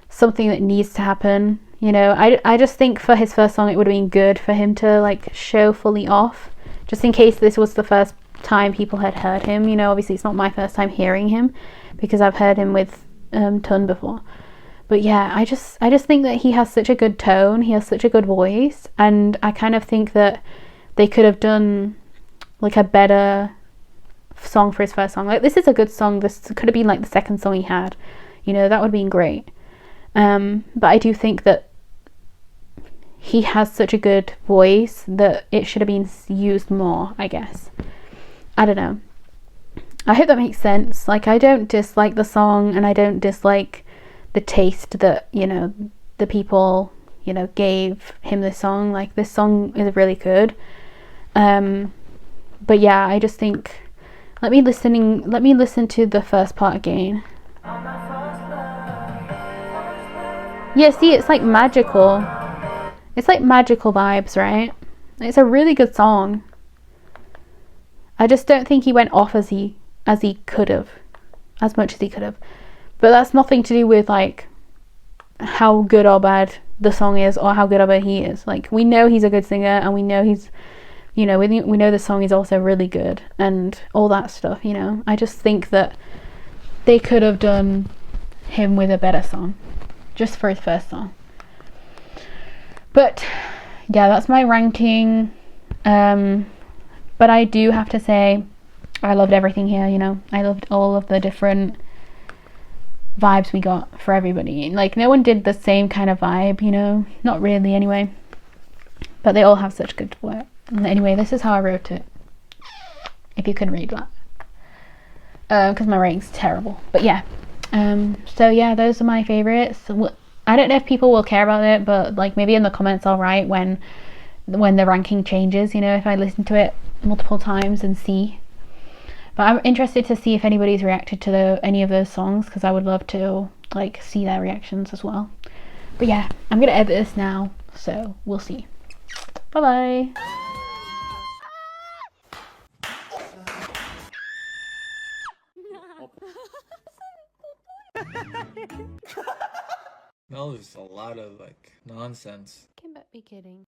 something that needs to happen, you know. I just think for his first song it would have been good for him to like show fully off, just in case this was the first time people had heard him, you know. Obviously it's not my first time hearing him because I've heard him with Tun before. But yeah, I just think that he has such a good tone, he has such a good voice, and I kind of think that they could have done like a better song for his first song. Like, this is a good song. This could have been like the second song he had, you know, that would have been great. But I do think that he has such a good voice that it should have been used more, I guess. I don't know. I hope that makes sense. Like, I don't dislike the song, and I don't dislike the taste that, you know, the people, you know, gave him this song. Like, this song is really good. But yeah, I just think, let me listen to the first part again. Yeah, see, it's like magical. It's like magical vibes, right? It's a really good song. I just don't think he went off as he could have, as much as he could have. But that's nothing to do with like how good or bad the song is or how good or bad he is. Like, we know he's a good singer, and we know he's, you know, we know the song is also really good and all that stuff, you know. I just think that they could have done him with a better song, just for his first song. But yeah, that's my ranking. But I do have to say, I loved everything here, you know. I loved all of the different vibes we got for everybody. Like, no one did the same kind of vibe, you know. Not really, anyway. But they all have such good work. Anyway, this is how I wrote it, if you can read that. Because my rating's terrible. But yeah. So yeah, those are my favourites. I don't know if people will care about it, but like maybe in the comments I'll write when the ranking changes, you know, if I listen to it multiple times and see. But I'm interested to see if anybody's reacted to any of those songs, because I would love to like see their reactions as well. But yeah, I'm gonna edit this now, so we'll see. Bye bye. That was a lot of like nonsense. Can but be kidding.